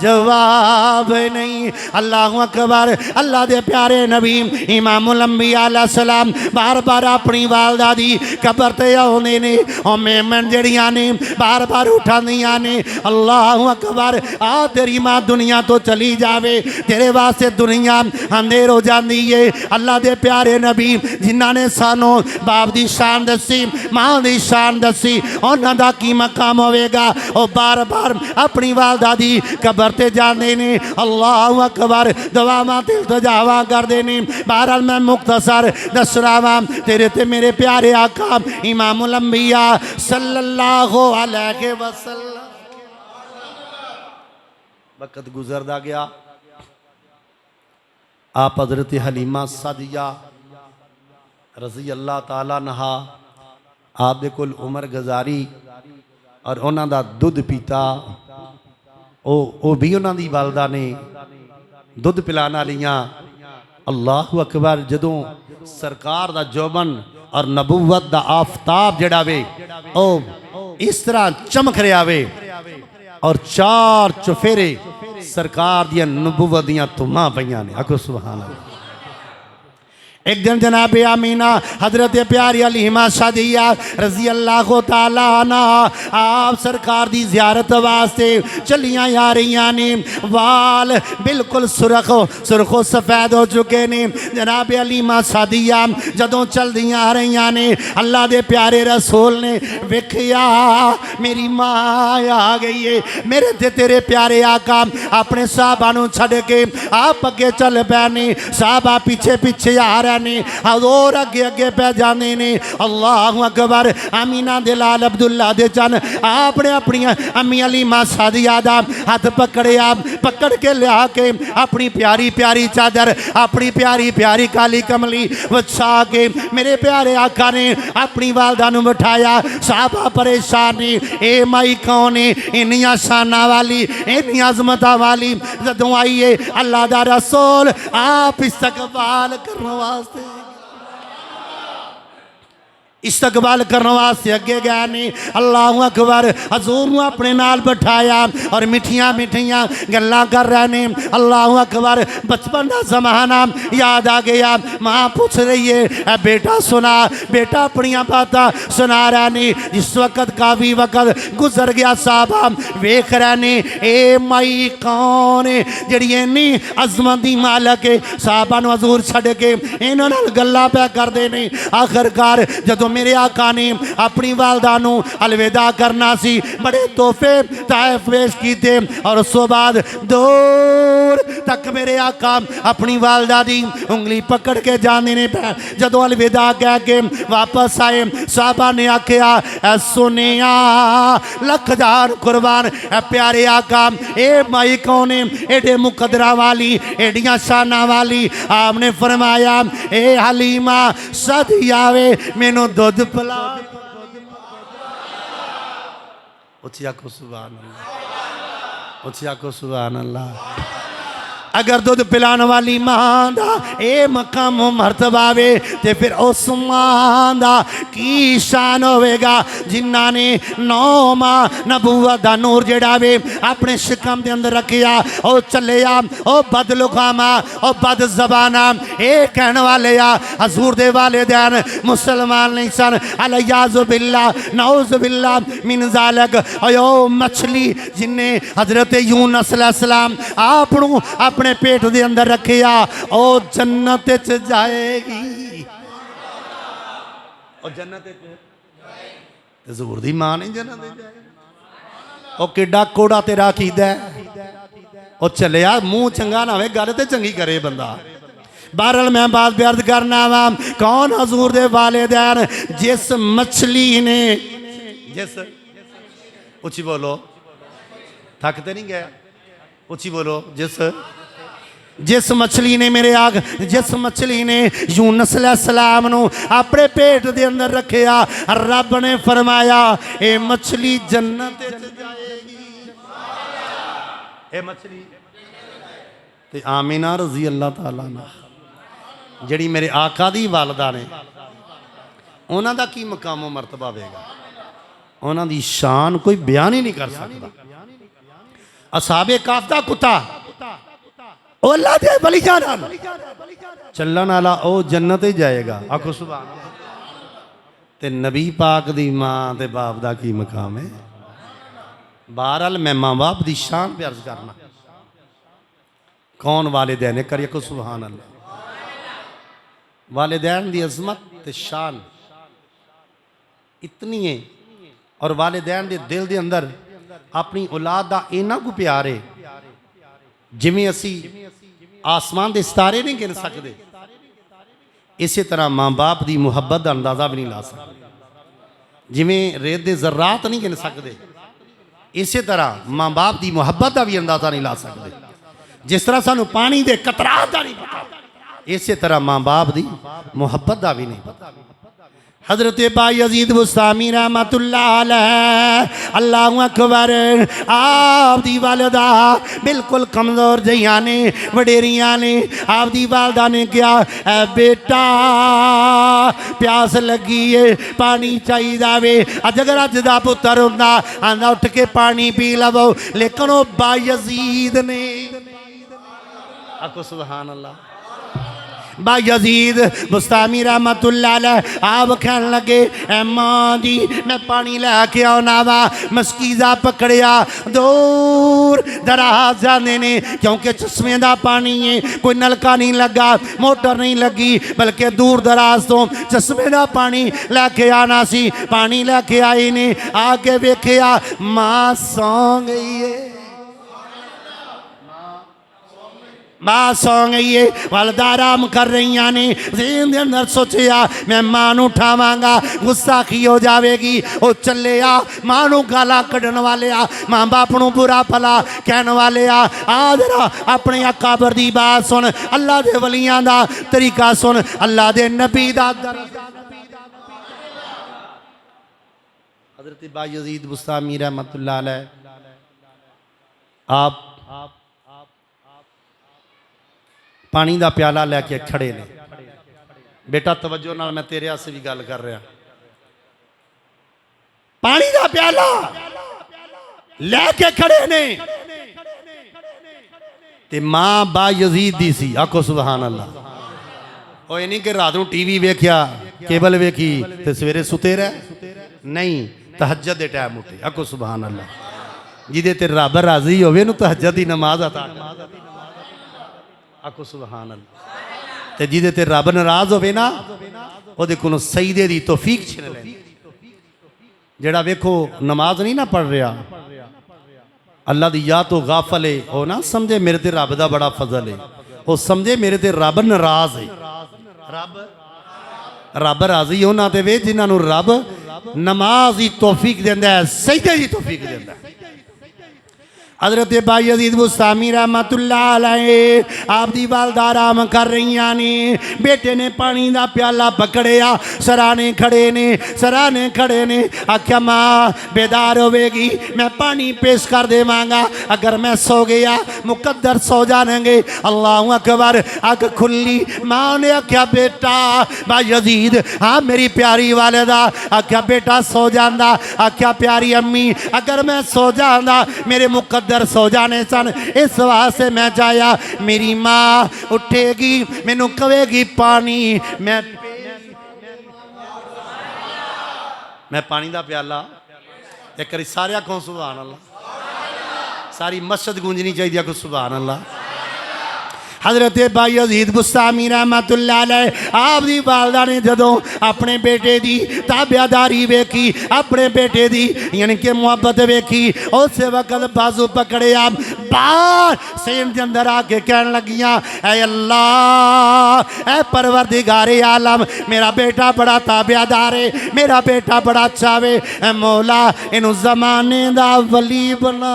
जवाब नहीं। अल्लाहु अकबर। अल्लाह दे प्यारे नबी इमामुल अंबिया अलैहि सलाम बार बार अपनी वालदा दी कबर ते आउंदे ने। ओ मेमन जड़ियां ने बार बार उठांदियां ने अल्लाहु अकबर आ तेरी मां दुनिया तो चली जावे तेरे वास्ते दुनिया अंधेर हो जाती है। अल्लाह दे प्यारे नबी जिन्हां ने सानू बाप दी शान दसी मां दी शान दसी उन्हां दा की मकाम होवेगा। ओ बार बार अपनी वालदा दी कबर ते जांदे ने अल्लाहु अकबर दुआवां ते इल्तजावां करदे ने। बहरहाल मैं मुख्तसर दस रहा वां तेरे ते मेरे प्यारे आका इमामुल अंबिया सल्लल्लाहु अलैहि वसल्लम। वक्त गुजरदा गया। आप हजरत हलीमा सादिया रज़ी अल्लाह ताला नहा आप दे कोल उमर गुजारी और उन्हां दा दुध पीता। ओ भी उन्हां दी वालदा ने दुध पिलाना लियां। अल्लाहु अकबर जदों सरकार दा जोबन और नबूवत दा आफताब जड़ा वे ओ इस तरह चमक रहा वे और चार चुफेरे सरकार दियां नबूवत दियां धुम्मां पईयां ने। आखो सुभान अल्लाह। एक दिन जनाब आमीना हजरत प्यारी हलीमा सादिया रजी अल्लाह तआला अन्हा आप सरकार दी जियारत वास्ते चलियां आ रही ने। वाल बिल्कुल सुरखो सफेद हो चुके ने। जनाब हलीमा सादिया जदों चलदियां आ रही ने अल्लाह दे प्यारे रसूल ने वेखिया मेरी मां आ गई है। मेरे ते तेरे प्यारे आका अपने साहबा नूं छड्ड के आप अगे चल पै ने। साहबा पीछे पीछे आ रहे ने और अगे अगे पै जाने ने। अल्लाहु अकबर। आमीना दे लाल अब्दुल्ला दे चन आपने अपनी अम्मी हलीमा सादिया दा हाथ पकड़िया। पकड़ के लिया के अपनी प्यारी प्यारी चादर अपनी प्यारी प्यारी काली कमली वछा के मेरे प्यारे आका ने अपनी वालदा नूं बिठाया। साहबा परेशान ने ए माई कौन है इन्नियां शाना वाली इन्नियां अजमतां वाली। जदों आईए अल्लाह दा रसूल आप इस्तकबाल करने वास्ते इस्तकबाल करने वास्ते अगे गए ने। अल्लाहु अकबर। हजूर नूं अपने नाल बिठाया और मिठियां मिठियां गल्लां कर रहे ने। अल्लाहु अकबर। बचपन का जमाना याद आ गया। मां पूछ रही है बेटा सुना। बेटा अपनियां बातां सुना रहे ने। जिस वक्त काफी वक्त गुजर गया साहबा वेख रहे ने ए माई कौन है जिहड़ी इन्नी अजमत दी मालक है। साहबा नूं हजूर छड्ड के इन्हां नाल गल्लां पै करदे ने। आखिरकार जदों मेरे आका ने अपनी वालदा नूं अलविदा करना सी, बड़े तोहफे ताइफ पेश कीते और उस तो बाद दूर तक मेरे आका अपनी वालदा दी उंगली पकड़ के जाने ने पै जदों अलविदा कह के वापस आए, साहबा ने आख्या ऐ सुनिया लख हजार कुर्बान ऐ प्यारे आका ए माई कौन है एडे मुकदरा वाली एडियां शाना वाली। आपने फरमाया ए हलीमा सदी आवे मैनू दुध पिला। उचिया को सुभान अल्लाह, उचिया को सुभान अल्लाह। अगर दुध पिलाने वाली मां दा ए मकाम मर्तबा वे ते फिर उस मां दा की शान होवेगा जिन्ना ने 9 माह नबूवत दा नूर जेड़ा वे अपने शिकम दे अंदर रखिया। ओ चलिया ओ बदलुकामा ओ बद जबाना ए कहने वाले आ हजूर दे वालिदैन मुसलमान नहीं सन, अलयाज़ु बिल्लाह नऊज़ु बिल्लाह मिन ज़ालिक। ओ मछली जिन्ने हजरत यूनुस अलैहिस्सलाम आपनू अपने पेट दे अंदर रखिया ओ जन्नत च जाएगी, ओ जन्नत च ज़हूर दी मां नहीं जन्नत जाएगी। ओ किड्डा कोड़ा तेरा कीदा ओ चलिया मुंह चंगा ना होवे गल ते चंगी करे बंदा। बहरहाल मैं बात बेअर्थ करना वा कौन हजूर दे वालिदैन जिस मछली ने जिस उची बोलो थकते नहीं गया उची बोलो जिस मछली ने मेरे आग जिस मछली ने यूनुस अलैहिस्सलाम नू अपने पेट दे अंदर रखिया रब ने फरमाया ए मछली जन्नत जाएगी। ए मछली ते आमीना रज़ी अल्लाह तआला अन्हा जड़ी मेरे आका दी वालदा ने उन्हां दा की मकाम मरतबा होवेगा, उन्हां दी शान कोई बयान ही नहीं कर सकता। असहाबे काफ दा कुत्ता अल्लाह दे बली जाना चलन वाला ओ जन्नत ही जाएगा। आखो सुभान अल्लाह। ते नबी पाक दी मां ते बाप दा की मकाम है। बहरहाल मैं मां बाप दी शान पे अर्ज करना कौन वालिदैन करिए को सुभान अल्लाह। वालिदैन दी अजमत ते शान इतनी है और वालिदैन दे दिल दे अंदर अपनी औलाद दा इन्ना को प्यार है जिमें असी आसमान के सितारे नहीं गिन सकते, इस तरह माँ बाप की मुहब्बत का अंदाजा भी नहीं ला सकते। जिमें रेत के जर्रात नहीं गिन सकते, इस तरह माँ बाप की मुहब्बत का भी अंदाजा नहीं ला सकते। जिस तरह सानू पानी के कतरात का नहीं पता, इस तरह माँ बाप की मुहब्बत का भी नहीं पता। हजरत बायजीद बुस्तामी रहमतुल्लाह अलैह अल्लाहु अकबर आप दी वालदा बिल्कुल कमज़ोर जहियां ने वडेरियां ने आप दी वालदा ने कहा ऐ बेटा प्यास लगी है पानी चाहिदा वे। अगर अज दा पुत्तर हुंदा आंदा उठ के पानी पी लवो, लेकिन वो बायजीद ने आखो सुभान अल्लाह। बायजीद बुस्तामी रहमतुल्लाह अलैह आप कहन लगे ऐ मां दी मैं पानी लैके आना वा। मस्कीजा पकड़िया दूर दराज जाने ने क्योंकि चश्मे का पानी है, कोई नलका नहीं लगा मोटर नहीं लगी, बल्कि दूर दराज तो चश्मे का पानी लैके आना सी। पानी लैके आई ने आके वेखिया मां सौ गई है, मां सौ गई है, वालदा आराम कर रही ने। ज़हन दे अंदर सोचिया मैं मां नू उठावांगा गुस्साखी हो जाएगी। वो चले आ मां नू गाला कढ़न वाले आ, मां बाप नू बुरा भला कहने वाले आ जरा अपने अकाबर दी बात सुन, अल्लाह दे वलियां दा तरीका सुन, अल्लाह दे नबी दा हज़रत बायजीद बुस्तामी रहमतुल्लाह अलैह आप पानी का प्याला लैके खड़े ने। बेटा तवज्जो नाल मैं तेरे से भी गल कर रहा। पानी का प्याला लैके खड़े ने ते मां बायजीद दी सी। आखो सुभान अल्लाह। ओ ये नहीं कि रात को टीवी वेख्या केबल वेखी ते सवेरे सुते रह, नहीं तहज्जुद दे टाइम उठे। आखो सुभान अल्लाह। जिदे ते रब राजी होवे नु तहज्जुद दी नमाज अता। आखो सुभान अल्लाह। ते जिहदे ते रब नाराज होवे ना ਉਹਦੇ ਕੋਲੋਂ सईदे दी तौफीक छिन लैंदी। जेड़ा वेखो नमाज नहीं ना पढ़ रहा अल्लाह दी याद तो गाफल है, वो ना समझे मेरे ते रब दा बड़ा फजल है, वो समझे मेरे ते रब नाराज है। रब राजी होना ते वे जिन्होंने रब नमाज की तौफीक देंदा है, सजदे की तौफीक देंदा है। हजरत बायजीद बुस्तामी रहमतुल्लाह अलैह आप दी वालदा आराम कर रही ने, बेटे ने पानी का प्याला पकड़िया, सराने खड़े ने आख्या माँ बेदार होवेगी, मैं पानी पेश कर देवांगा, अगर मैं सो गया मुकद्दर सो जाएंगे। अल्लाह अकबर। अग खुली, माँ ने आख्या बेटा बायजीद, हाँ मेरी प्यारी वालिदा, आख्या बेटा सो जांदा, आख्या प्यारी अम्मी अगर मैं सो जांदा मेरे मुकद्दर सो जाने सन, इस वास्ते मैं जाया, मेरी माँ उठेगी मैनू कहेगी पानी, मैं पानी का प्याला एक बार सारे आखो सुभान अल्लाह, सारी मस्जिद गूंजनी चाहिए को सुभान अल्लाह। हजरत बायजीद बुस्तामी रहमतुल्लाह अलैह आप दी वालदा ने जदों अपने बेटे दी ताबियादारी वेखी, अपने बेटे दी यानी कि मुहब्बत वेखी, उस वक्त बाजू पकड़िया बाहर सेन के अंदर आके कहन लगियां, ऐ अल्लाह ऐ परवरदिगारे आलम, मेरा बेटा बड़ा ताबियादार है, मेरा बेटा बड़ा अच्छा वे, ऐ मौला इनू जमाने दा वली बना,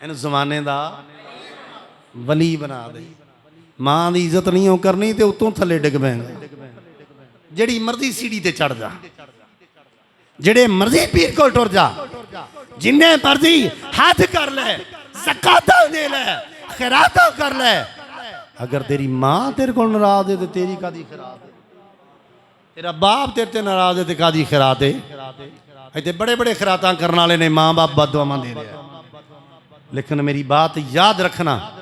इनू जमाने दा वली बना दे। मां की इज्जत नहीं हो करनी तो उतों थले डिग पैंगा, जिहड़ी मर्जी सीढ़ी ते चढ़ जा, जिहड़े मर्जी पीर को टुर जा, जिन्ने मर्जी हाथ कर ले, ज़कात दे ले, खैरात कर ले, अगर तेरी मां तेरे को नाराज है तो तेरी कादी खैरात है, तेरा बाप तेरे ते नाराज है तो कादी खैरात है। इतने बड़े बड़े खैरातां करने वाले ने मां बाप बददुआवां दे रहे, लेकिन मेरी बात याद रखना,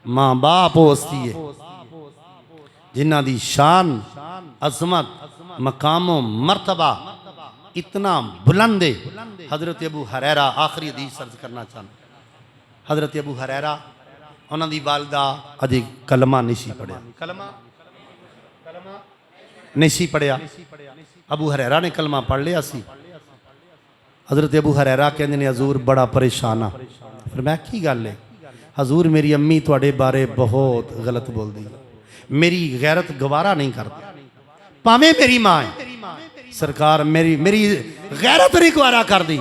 माँ बाप वो हस्ती है जिन्हों की शान अजमत मकामो मर्तबा इतना बुलंद है। हजरत अबू हुरैरा आखिरी हदीस अर्ज करना चाहता, हजरत अबू हुरैरा उन्होंने वालदा अजे कलमा नहीं पढ़िया, कलमा नहीं पढ़िया, अबू हुरैरा ने कलमा पढ़ लिया सी। हजरत अबू हुरैरा कहते हैं हजूर बड़ा परेशान हाँ, फिर मैं की गल है, हजूर मेरी अम्मी तुहाडे बारे बहुत गलत बोल दी, मेरी गैरत गवारा नहीं करती, भावें मेरी माँ है सरकार मेरी मेरी गैरत नहीं गवारा कर दी,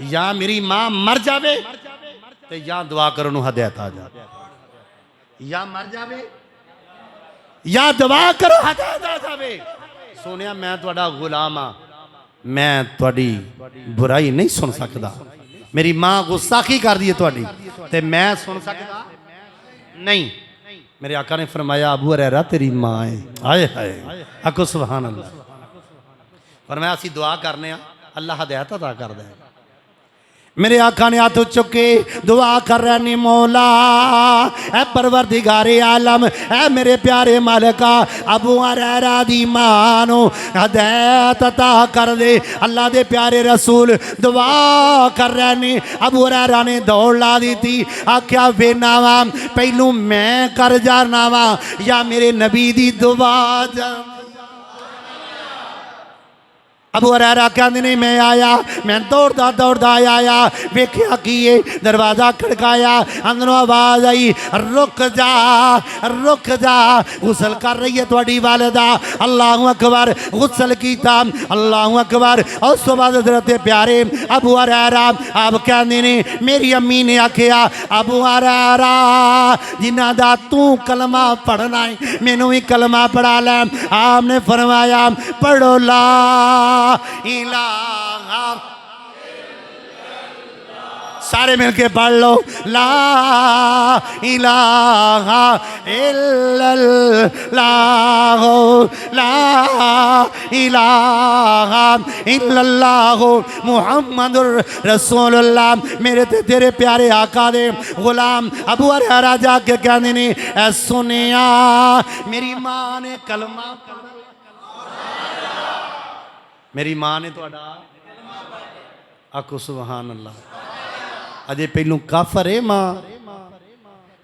या मेरी माँ मर जावे तो या दुआ करो हदायत आ जाए, या मर जावे या दुआ करो हदायत आ जावे। सोनिया मैं तुहाडा गुलाम हाँ, मैं तुहाडी बुराई नहीं सुन सकता, मेरी माँ गुस्ताखी कर दी है तुहाडी ते मैं सुन सकता नहीं। मेरे आका ने फरमाया अबू हुरैरा तेरी माँ है, आए हाय आखो सुभान अल्लाह। फरमाया असीं दुआ करने अल्लाह हदायत अता कर दे। मेरे आका ने हाथ चुके दुआ कर रहे ने, मौला ऐ परवरदिगारे आलम, ऐ मेरे प्यारे मालिका अबू हुरैरा दी मां नूं हदायत अता कर दे। अल्लाह दे प्यारे रसूल दुआ कर रहे ने, अबू हुरैरा ने दौड़ ला दी थी, आख्या वेना वा पहलू मैं कर जाना वा या मेरे नबी दी दुआ जा। अबू हुरैरा कहते नहीं मैं आया, मैं दौड़दा दौड़दा आया, वेख्या की दरवाज़ा खड़काया, अंदरों आवाज़ आई रुक जा गुसल कर रही है थोड़ी वालिदा। अल्लाहु अकबर गुसल किया, अल्लाहु अकबर। उस बाद हज़रत प्यारे अबू हुरैरा आप कहते ने मेरी अम्मी ने आख्या अबू हुरैरा जिन्हां दा तू कलमा पढ़ना है मैनू भी कलमा पढ़ा लै। आपने फरमाया पढ़ो ला इलाहा, सारे मिलके पढ़ लो ला इलाहा इल्लल्लाह ला इलाहा इल्लल्लाह मुहम्मदुर रसूलुल्लाह। मेरे ते तेरे प्यारे आका दे गुलाम अबू हुरैरा जाके कहंदे ने ऐ सुनिया मेरी मां ने कलमा, मेरी मां ने तुहाडा आखो सुभान अल्लाह। अजे पहलू काफर है मां,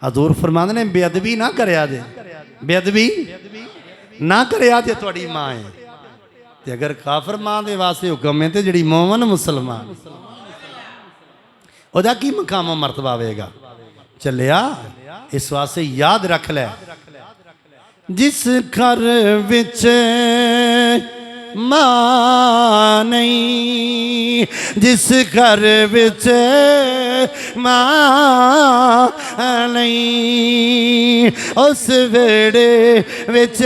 हजूर फरमाते ने बेअदबी ना करया जे, बेअदबी ना करया जे तुहाडी मां है। ते अगर काफर मां दे वास्ते हुक्म है तो जिहड़ी मोमन मुसलमान ओदा की मकाम मरतबा होएगा। चलिया इस वास्ते याद रख लै, जिस घर विच मां नहीं, जिस घर विच मां नहीं, उस वेड़े विच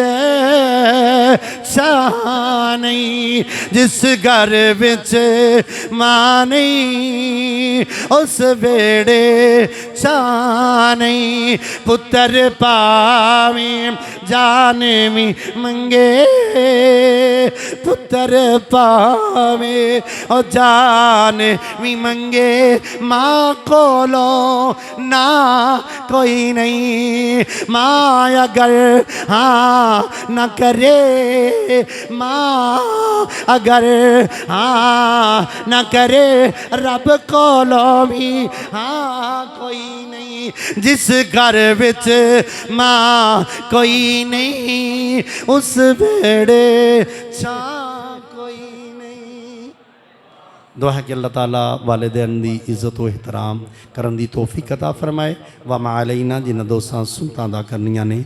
छां नहीं। जिस घर विच मां नहीं, उस वेड़े छां नहीं। पुत्र पावें जान भी मंगे, पुत्र पावे और जान भी मंगे, माँ को लो ना कोई नहीं। माँ अगर हाँ न करे, माँ अगर हाँ न करे, रब को लो भी हाँ कोई नहीं। जिस घर विच माँ कोई नहीं, उस बेड़े छां कोई नहीं। दुआ है कि अल्लाह ताला वालिदैन दी इज्जत व एहतराम करन दी तौफीक अता फरमाए। व मा अलैना जिन्हां दोस्तां सुनतां दा करनियां ने